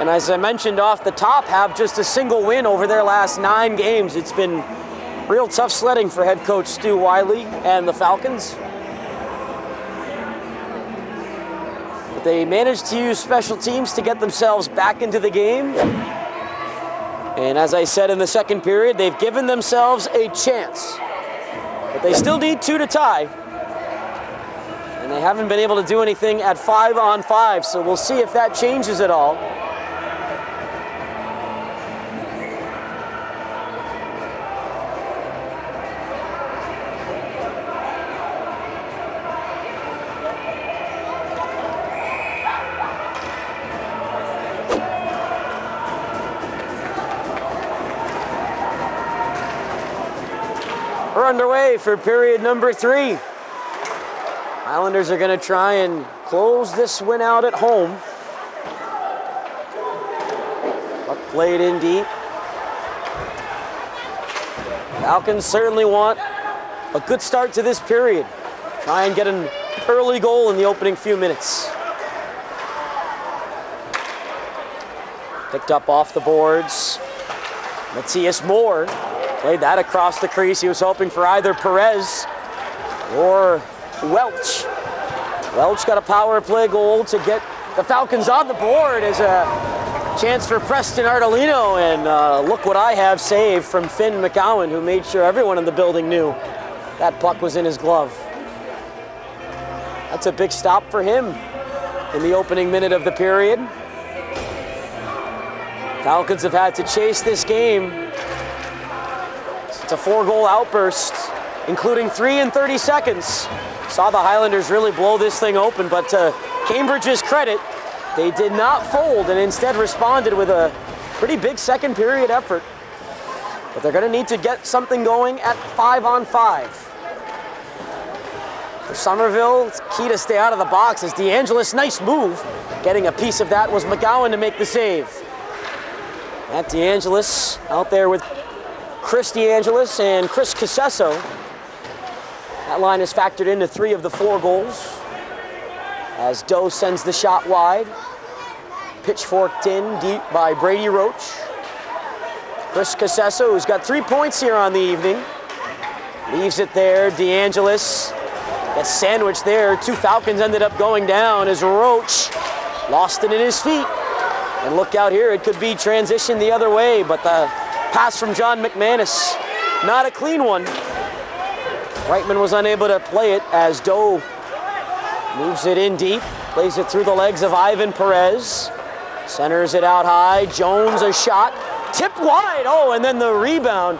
and as I mentioned off the top, have just a single win over their last 9 games. It's been real tough sledding for head coach Stu Wiley and the Falcons. But they managed to use special teams to get themselves back into the game. And as I said in the second period, they've given themselves a chance. But they still need 2 to tie. And they haven't been able to do anything at 5-on-5, so we'll see if that changes at all. We're underway for period number 3. Highlanders are going to try and close this win out at home. Puck played in deep. Falcons certainly want a good start to this period. Try and get an early goal in the opening few minutes. Picked up off the boards. Matthias Moore played that across the crease. He was hoping for either Perez or Welch. Welch got a power play goal to get the Falcons on the board as a chance for Preston Ardolino. And look what I have saved from Finn McGowan, who made sure everyone in the building knew that puck was in his glove. That's a big stop for him in the opening minute of the period. Falcons have had to chase this game. It's a 4-goal outburst, including 3 in 30 seconds. Saw the Highlanders really blow this thing open, but to Cambridge's credit, they did not fold and instead responded with a pretty big second period effort. But they're going to need to get something going at 5-on-5. For Somerville, it's key to stay out of the box as DeAngelis, nice move. Getting a piece of that was McGowan to make the save. Matt DeAngelis out there with Chris DeAngelis and Chris Casesso. That line is factored into 3 of the 4 goals. As Doe sends the shot wide. Pitchforked in deep by Brady Roach. Chris Casesso, who's got 3 points here on the evening, leaves it there. DeAngelis gets sandwiched there. 2 Falcons ended up going down as Roach lost it in his feet. And look out here, it could be transition the other way, but the pass from John McManus, not a clean one. Reitman was unable to play it as Doe moves it in deep, plays it through the legs of Ivan Perez, centers it out high. Jones, a shot, tipped wide. Oh, and then the rebound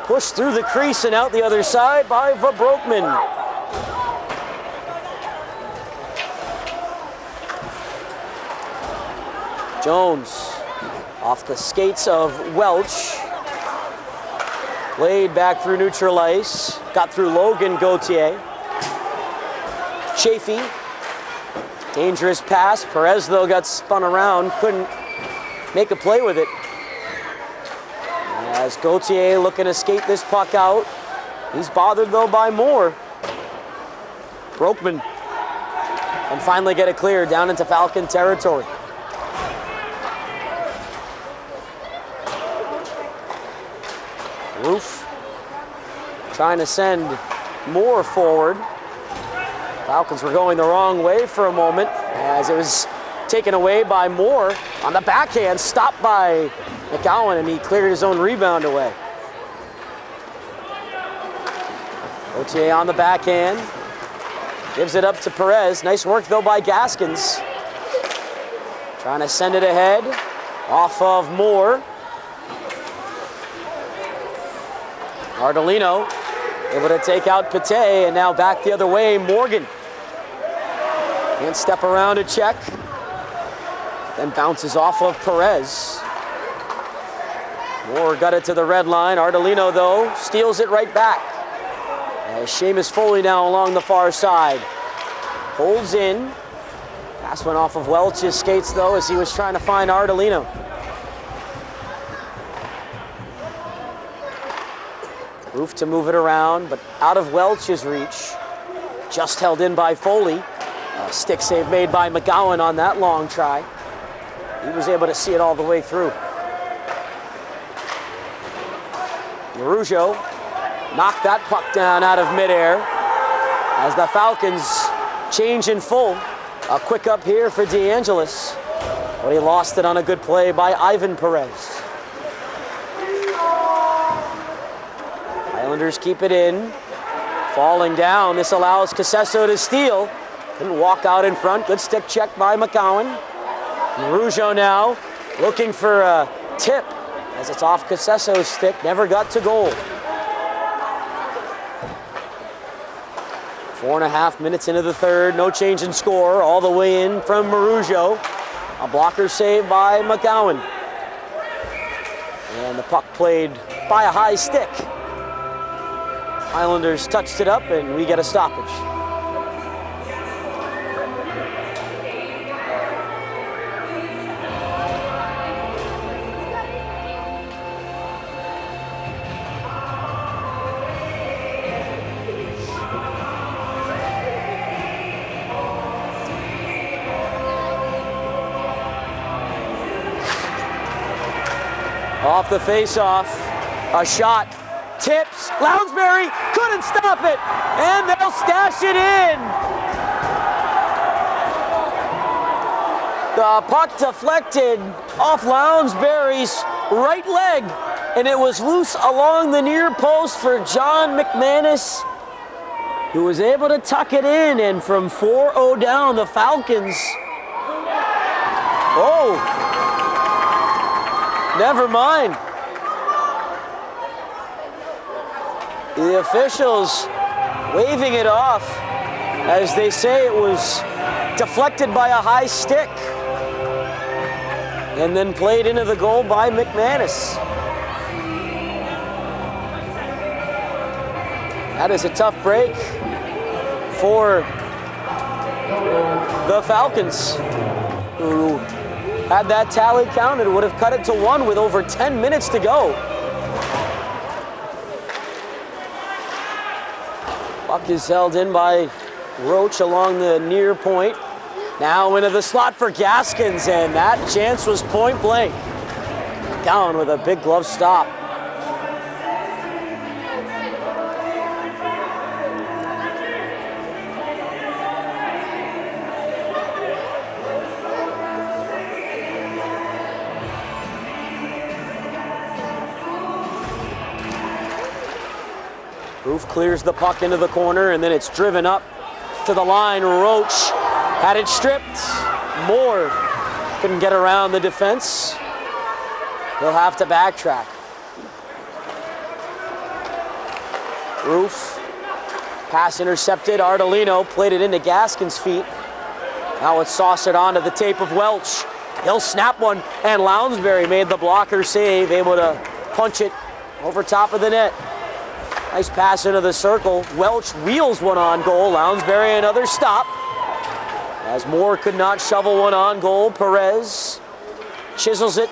pushed through the crease and out the other side by Broekman. Jones off the skates of Welch. Played back through neutral ice. Got through Logan Gauthier. Chafee. Dangerous pass. Perez, though, got spun around. Couldn't make a play with it. As Gauthier looking to skate this puck out. He's bothered, though, by Moore. Broekman. And finally get it clear down into Falcon territory. Roof trying to send Moore forward. Falcons were going the wrong way for a moment as it was taken away by Moore on the backhand, stopped by McGowan, and he cleared his own rebound away. Gauthier on the backhand, gives it up to Perez. Nice work though by Gaskins. Trying to send it ahead, off of Moore. Ardolino able to take out Pate, and now back the other way, Morgan. Can't step around to check. Then bounces off of Perez. Moore got it to the red line. Ardolino, though, steals it right back. As Seamus Foley now along the far side. Holds in. Pass went off of Welch's skates, though, as he was trying to find Ardolino. Roof to move it around, but out of Welch's reach. Just held in by Foley. A stick save made by McGowan on that long try. He was able to see it all the way through. Marujo knocked that puck down out of midair as the Falcons change in full. A quick up here for DeAngelis, but he lost it on a good play by Ivan Perez. Highlanders keep it in. Falling down, this allows Casesso to steal. Couldn't walk out in front. Good stick check by McCowan. Rougeau now looking for a tip as it's off Casesso's stick. Never got to goal. 4.5 minutes into the third. No change in score. All the way in from Rougeau. A blocker save by McCowan. And the puck played by a high stick. Highlanders touched it up and we get a stoppage. Off the face-off, a shot, tips, Lounsbury couldn't stop it, and they'll stash it in. The puck deflected off Lounsbury's right leg, and it was loose along the near post for John McManus, who was able to tuck it in, and from 4-0 down, the Falcons, never mind. The officials waving it off as they say it was deflected by a high stick and then played into the goal by McManus. That is a tough break for the Falcons, who had that tally counted, would have cut it to 1 with over 10 minutes to go. Puck is held in by Roach along the near point. Now into the slot for Gaskins, and that chance was point blank. Down with a big glove stop. Roof clears the puck into the corner, and then it's driven up to the line. Roach had it stripped. Moore couldn't get around the defense. He'll have to backtrack. Roof, pass intercepted. Ardolino played it into Gaskin's feet. Now it's saucered onto the tape of Welch. He'll snap one, and Lounsbury made the blocker save, able to punch it over top of the net. Nice pass into the circle. Welch wheels one on goal. Lounsbury another stop. As Moore could not shovel one on goal. Perez chisels it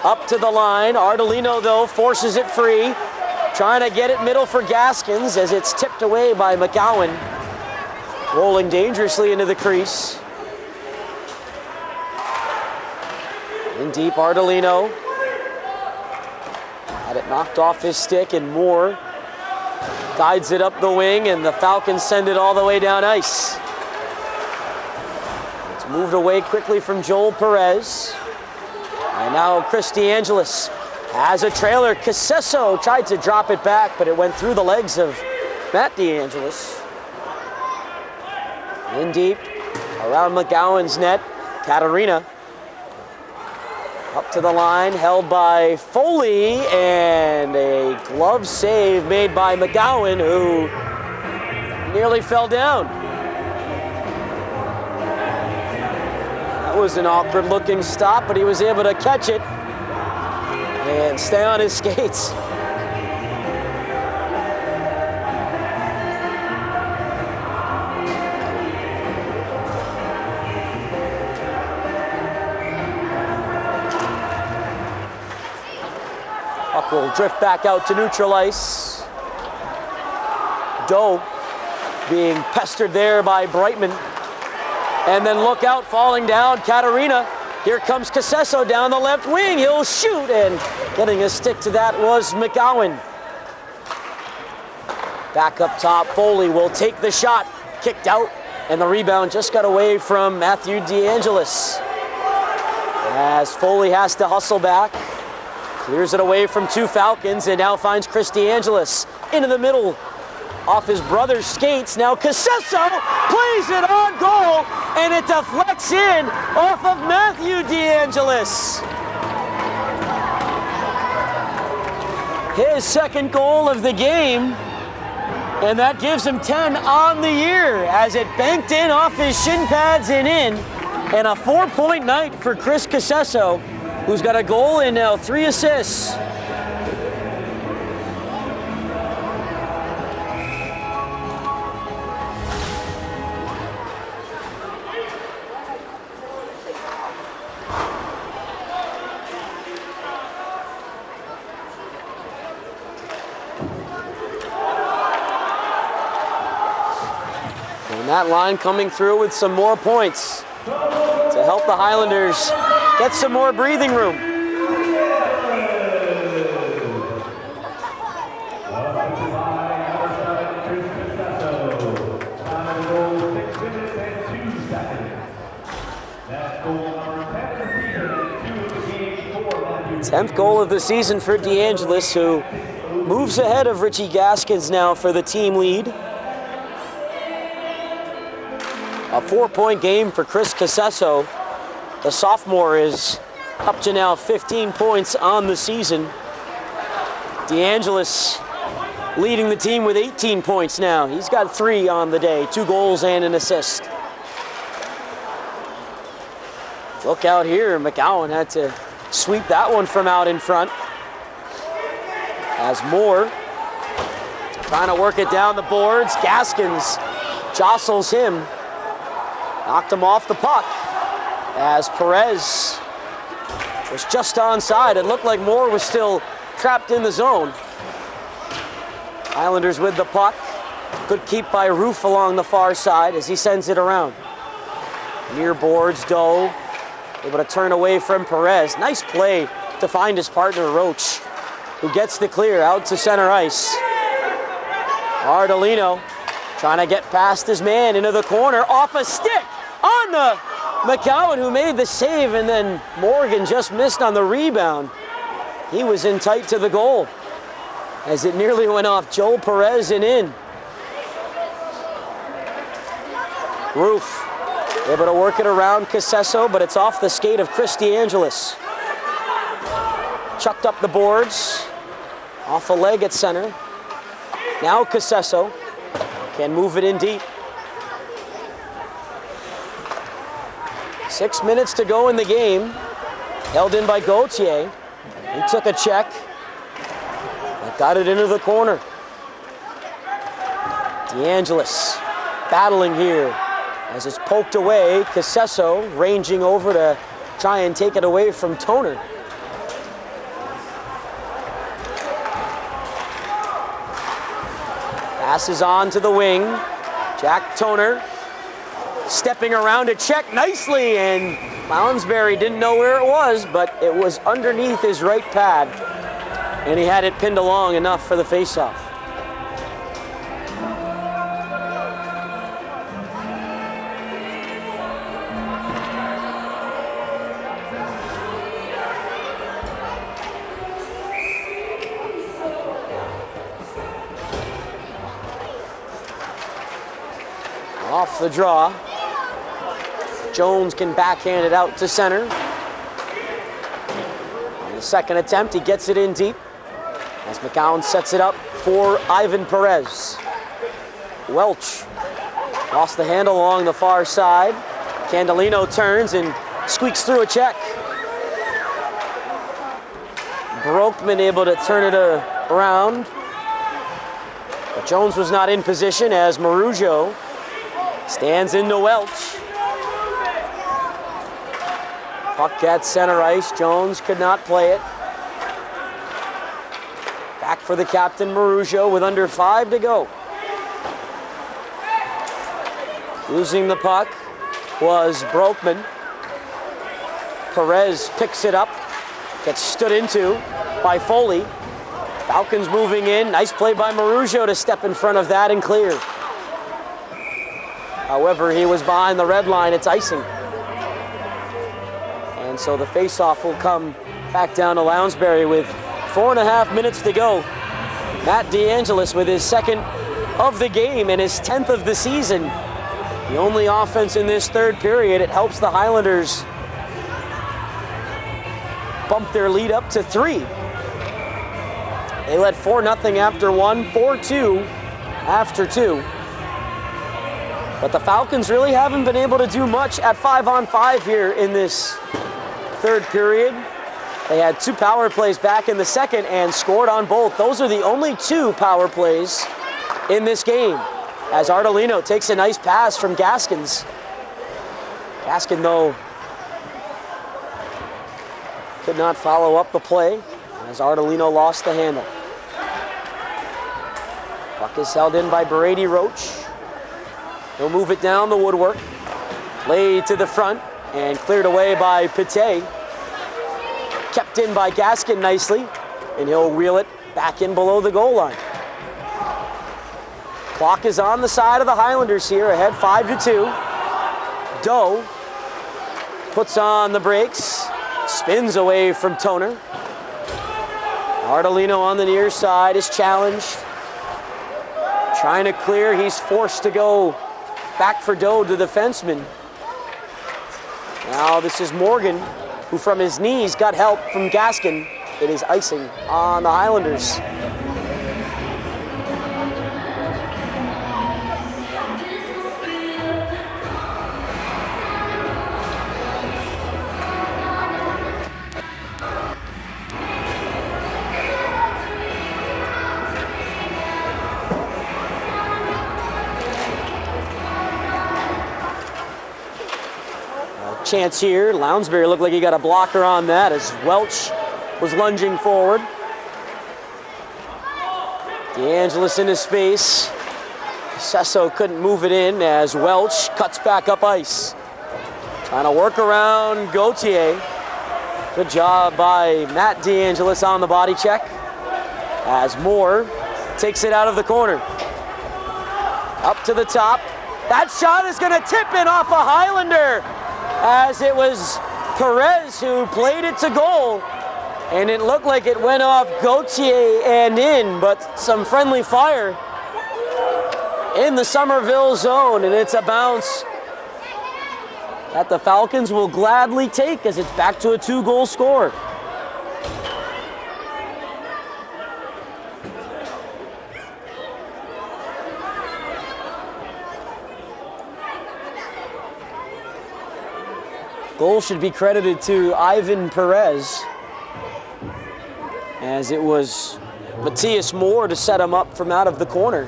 up to the line. Ardolino, though, forces it free. Trying to get it middle for Gaskins as it's tipped away by McGowan. Rolling dangerously into the crease. In deep, Ardolino. Had it knocked off his stick, and Moore guides it up the wing, and the Falcons send it all the way down ice. It's moved away quickly from Joel Perez. And now Chris DeAngelis has a trailer. Casesso tried to drop it back, but it went through the legs of Matt DeAngelis. In deep, around McGowan's net, Katarina. Up to the line, held by Foley, and a glove save made by McGowan, who nearly fell down. That was an awkward-looking stop, but he was able to catch it and stay on his skates. Puck will drift back out to neutral ice. Doe being pestered there by Brightman. And then look out, falling down, Katarina. Here comes Casesso down the left wing. He'll shoot, and getting a stick to that was McGowan. Back up top, Foley will take the shot. Kicked out, and the rebound just got away from Matthew DeAngelis. As Foley has to hustle back. Clears it away from two Falcons and now finds Chris DeAngelis into the middle off his brother's skates. Now Casesso plays it on goal and it deflects in off of Matthew DeAngelis. His second goal of the game, and that gives him 10 on the year as it banked in off his shin pads and in. And a 4-point night for Chris Casesso, who's got a goal and now 3 assists. And that line coming through with some more points to help the Highlanders get some more breathing room. Tenth goal of the season for DeAngelis, who moves ahead of Richie Gaskins now for the team lead. A 4-point game for Chris Casesso. The sophomore is up to now 15 points on the season. DeAngelis leading the team with 18 points now. He's got 3 on the day, 2 goals and an assist. Look out here, McGowan had to sweep that one from out in front. As Moore trying to work it down the boards. Gaskins jostles him. Knocked him off the puck as Perez was just onside. It looked like Moore was still trapped in the zone. Islanders with the puck. Good keep by Roof along the far side as he sends it around. Near boards, Doe able to turn away from Perez. Nice play to find his partner, Roach, who gets the clear out to center ice. Ardolino trying to get past his man into the corner, off a stick on the McCowan, who made the save, and then Morgan just missed on the rebound. He was in tight to the goal as it nearly went off Joel Perez and in. Roof able to work it around Casesso, but it's off the skate of Chris DeAngelis. Chucked up the boards, off a leg at center. Now Casesso can move it in deep. 6 minutes to go in the game. Held in by Gauthier. He took a check, but got it into the corner. DeAngelis battling here as it's poked away. Casesso ranging over to try and take it away from Toner. Passes on to the wing. Jack Toner stepping around to check nicely, and Lounsbury didn't know where it was, but it was underneath his right pad, and he had it pinned along enough for the faceoff. Off the draw. Jones can backhand it out to center. On the second attempt, he gets it in deep as McCowan sets it up for Ivan Perez. Welch lost the handle along the far side. Candelino turns and squeaks through a check. Brokman able to turn it around. But Jones was not in position as Marujo stands into Welch. Puck at center ice. Jones could not play it. Back for the captain, Marujo, with under 5 to go. Losing the puck was Brokman. Perez picks it up. Gets stood into by Foley. Falcons moving in. Nice play by Marujo to step in front of that and clear. However, he was behind the red line. It's icing. And so the faceoff will come Back down to Lounsbury with 4.5 minutes to go. Matt DeAngelis with his second of the game and his 10th of the season. The only offense in this third period. It helps the Highlanders bump their lead up to 3. They led 4-0 after 1, 4-2 after 2. But the Falcons really haven't been able to do much at 5-on-5 here in this third period. They had 2 power plays back in the second and scored on both. Those are the only 2 power plays in this game, as Ardolino takes a nice pass from Gaskins. Gaskin, though, could not follow up the play as Ardolino lost the handle. Puck is held in by Brady Roach. He'll move it down the woodwork. Laid to the front and cleared away by Pate. Kept in by Gaskin nicely, and he'll reel it back in below the goal line. Clock is on the side of the Highlanders here, ahead 5-2. Doe puts on the brakes, spins away from Toner. Ardolino on the near side is challenged. Trying to clear, he's forced to go back for Doe to the defenseman. Now this is Morgan, who from his knees got help from Gaskin. It is icing on the Highlanders. Chance here. Lounsbury looked like he got a blocker on that as Welch was lunging forward. DeAngelis in his space. Sesso couldn't move it in as Welch cuts back up ice. Trying to work around Gauthier. Good job by Matt DeAngelis on the body check as Moore takes it out of the corner. Up to the top. That shot is going to tip in off a Highlander, as it was Perez who played it to goal, and it looked like it went off Gauthier and in, but some friendly fire in the Somerville zone, and it's a bounce that the Falcons will gladly take as it's back to a 2-goal score. Goal should be credited to Ivan Perez, as it was Matthias Moore to set him up from out of the corner.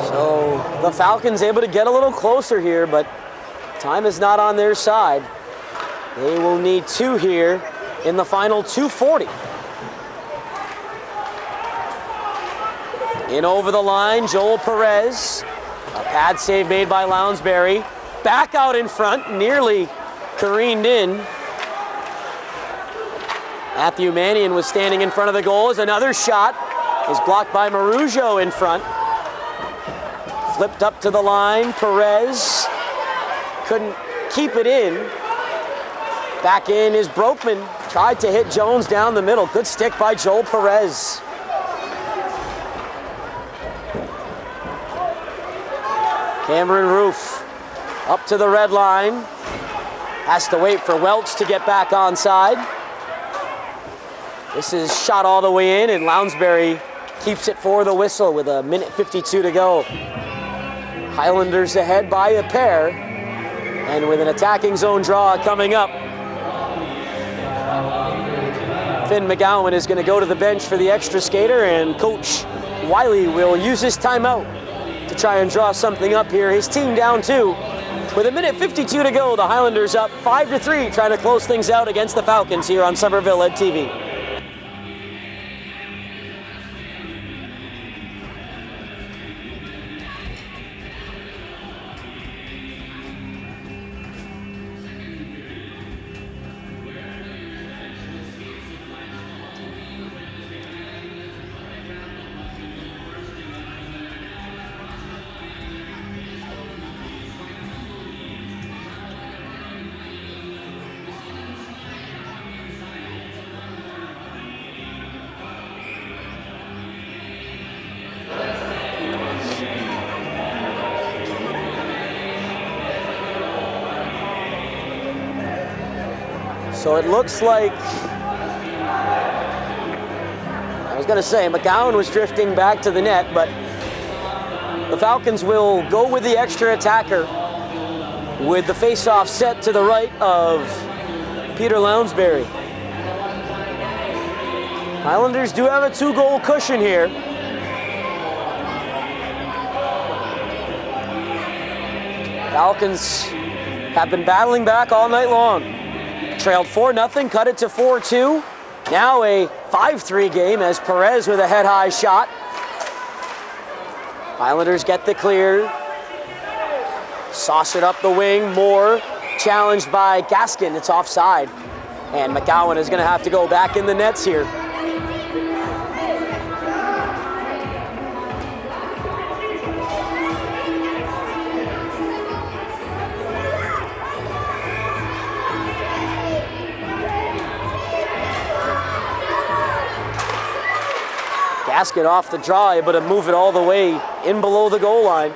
So the Falcons able to get a little closer here, but time is not on their side. They will need 2 here in the final 2:40. In over the line, Joel Perez. A pad save made by Lounsbury. Back out in front, nearly careened in. Matthew Mannion was standing in front of the goal as another shot is blocked by Marujo in front. Flipped up to the line, Perez couldn't keep it in. Back in is Brokeman, tried to hit Jones down the middle. Good stick by Joel Perez. Cameron Roof up to the red line. Has to wait for Welch to get back onside. This is shot all the way in, and Lounsbury keeps it for the whistle with 1:52 to go. Highlanders ahead by a pair, and with an attacking zone draw coming up, Finn McGowan is going to go to the bench for the extra skater, and Coach Wiley will use his timeout to try and draw something up here. His team down 2. With 1:52 to go, the Highlanders up 5-3, trying to close things out against the Falcons here on Somerville Ed TV. So it looks like, I was gonna say McGowan was drifting back to the net, but the Falcons will go with the extra attacker with the face-off set to the right of Peter Lounsbury. Highlanders do have a 2-goal cushion here. Falcons have been battling back all night long. Trailed 4-0, cut it to 4-2. Now a 5-3 game as Perez with a head-high shot. Highlanders get the clear. Sauce it up the wing. Moore challenged by Gaskin. It's offside. And McGowan is going to have to go back in the nets here. Gaskin off the draw, able to move it all the way in below the goal line.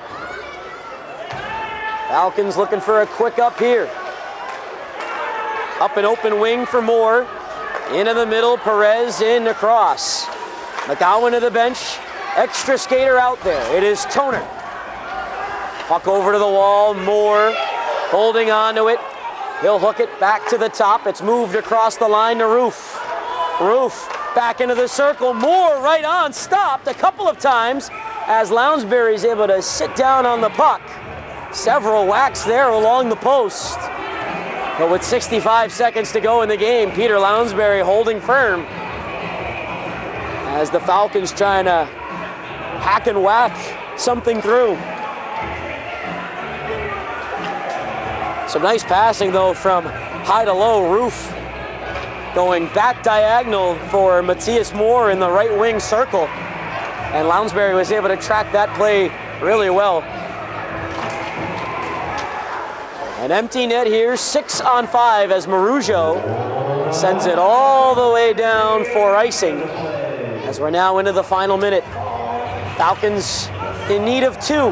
Falcons looking for a quick up here. Up an open wing for Moore. Into the middle, Perez in across. McGowan to the bench. Extra skater out there. It is Toner. Puck over to the wall. Moore holding on to it. He'll hook it back to the top. It's moved across the line to Roof. Roof back into the circle. Moore right on, stopped a couple of times as Lounsbury is able to sit down on the puck. Several whacks there along the post. But with 65 seconds to go in the game, Peter Lounsbury holding firm as the Falcons trying to hack and whack something through. Some nice passing though from high to low. Roof going back diagonal for Matthias Moore in the right wing circle. And Lounsbury was able to track that play really well. An empty net here, 6-on-5 as Marujo sends it all the way down for icing as we're now into the final minute. Falcons in need of 2,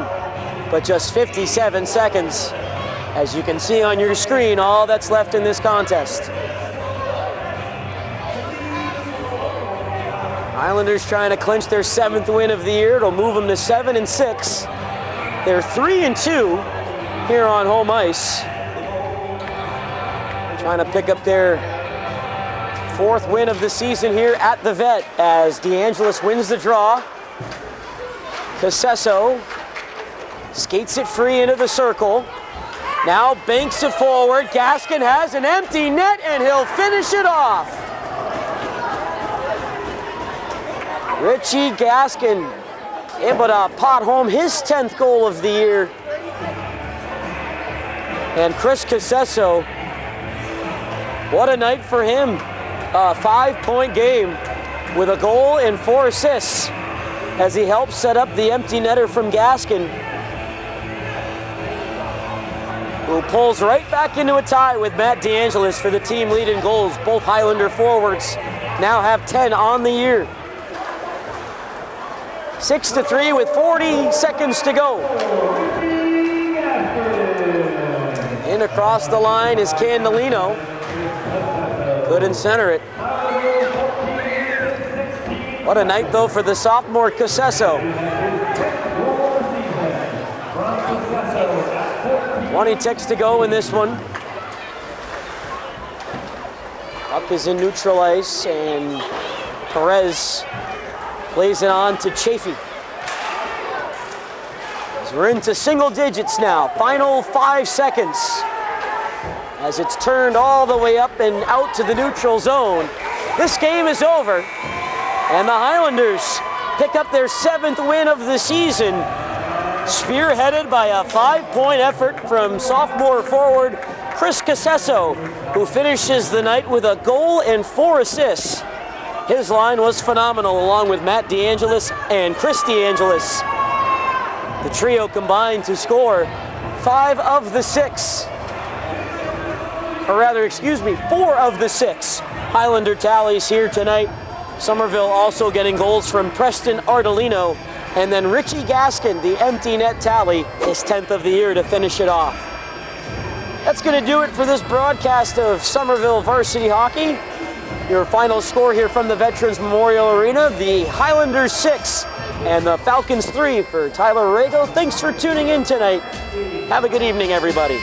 but just 57 seconds. As you can see on your screen, all that's left in this contest. Highlanders trying to clinch their 7th win of the year. It'll move them to 7-6. They're 3-2 here on home ice. Trying to pick up their 4th win of the season here at the Vet as DeAngelis wins the draw. Casesso skates it free into the circle. Now banks it forward. Gaskin has an empty net and he'll finish it off. Richie Gaskin able to pot home his 10th goal of the year. And Chris Casesso, what a night for him. A 5-point game with a goal and 4 assists as he helps set up the empty netter from Gaskin, who pulls right back into a tie with Matt DeAngelis for the team lead in goals. Both Highlander forwards now have 10 on the year. 6-3 with 40 seconds to go. In across the line is Candelino. Couldn't center it. What a night though for the sophomore Casesso. 20 ticks to go in this one. Puck is in neutral ice and Perez plays it on to Chafee. As we're into single digits now, final 5 seconds. As it's turned all the way up and out to the neutral zone. This game is over, and the Highlanders pick up their 7th win of the season, spearheaded by a 5-point effort from sophomore forward Chris Casesso, who finishes the night with a goal and 4 assists. His line was phenomenal, along with Matt DeAngelis and Chris DeAngelis. The trio combined to score 5 of the 6. Or rather, excuse me, 4 of the 6 Highlander tallies here tonight. Somerville also getting goals from Preston Ardolino, and then Richie Gaskin, the empty net tally, his 10th of the year to finish it off. That's going to do it for this broadcast of Somerville Varsity Hockey. Your final score here from the Veterans Memorial Arena, the Highlanders 6 and the Falcons 3 for Tyler Aragao. Thanks for tuning in tonight. Have a good evening, everybody.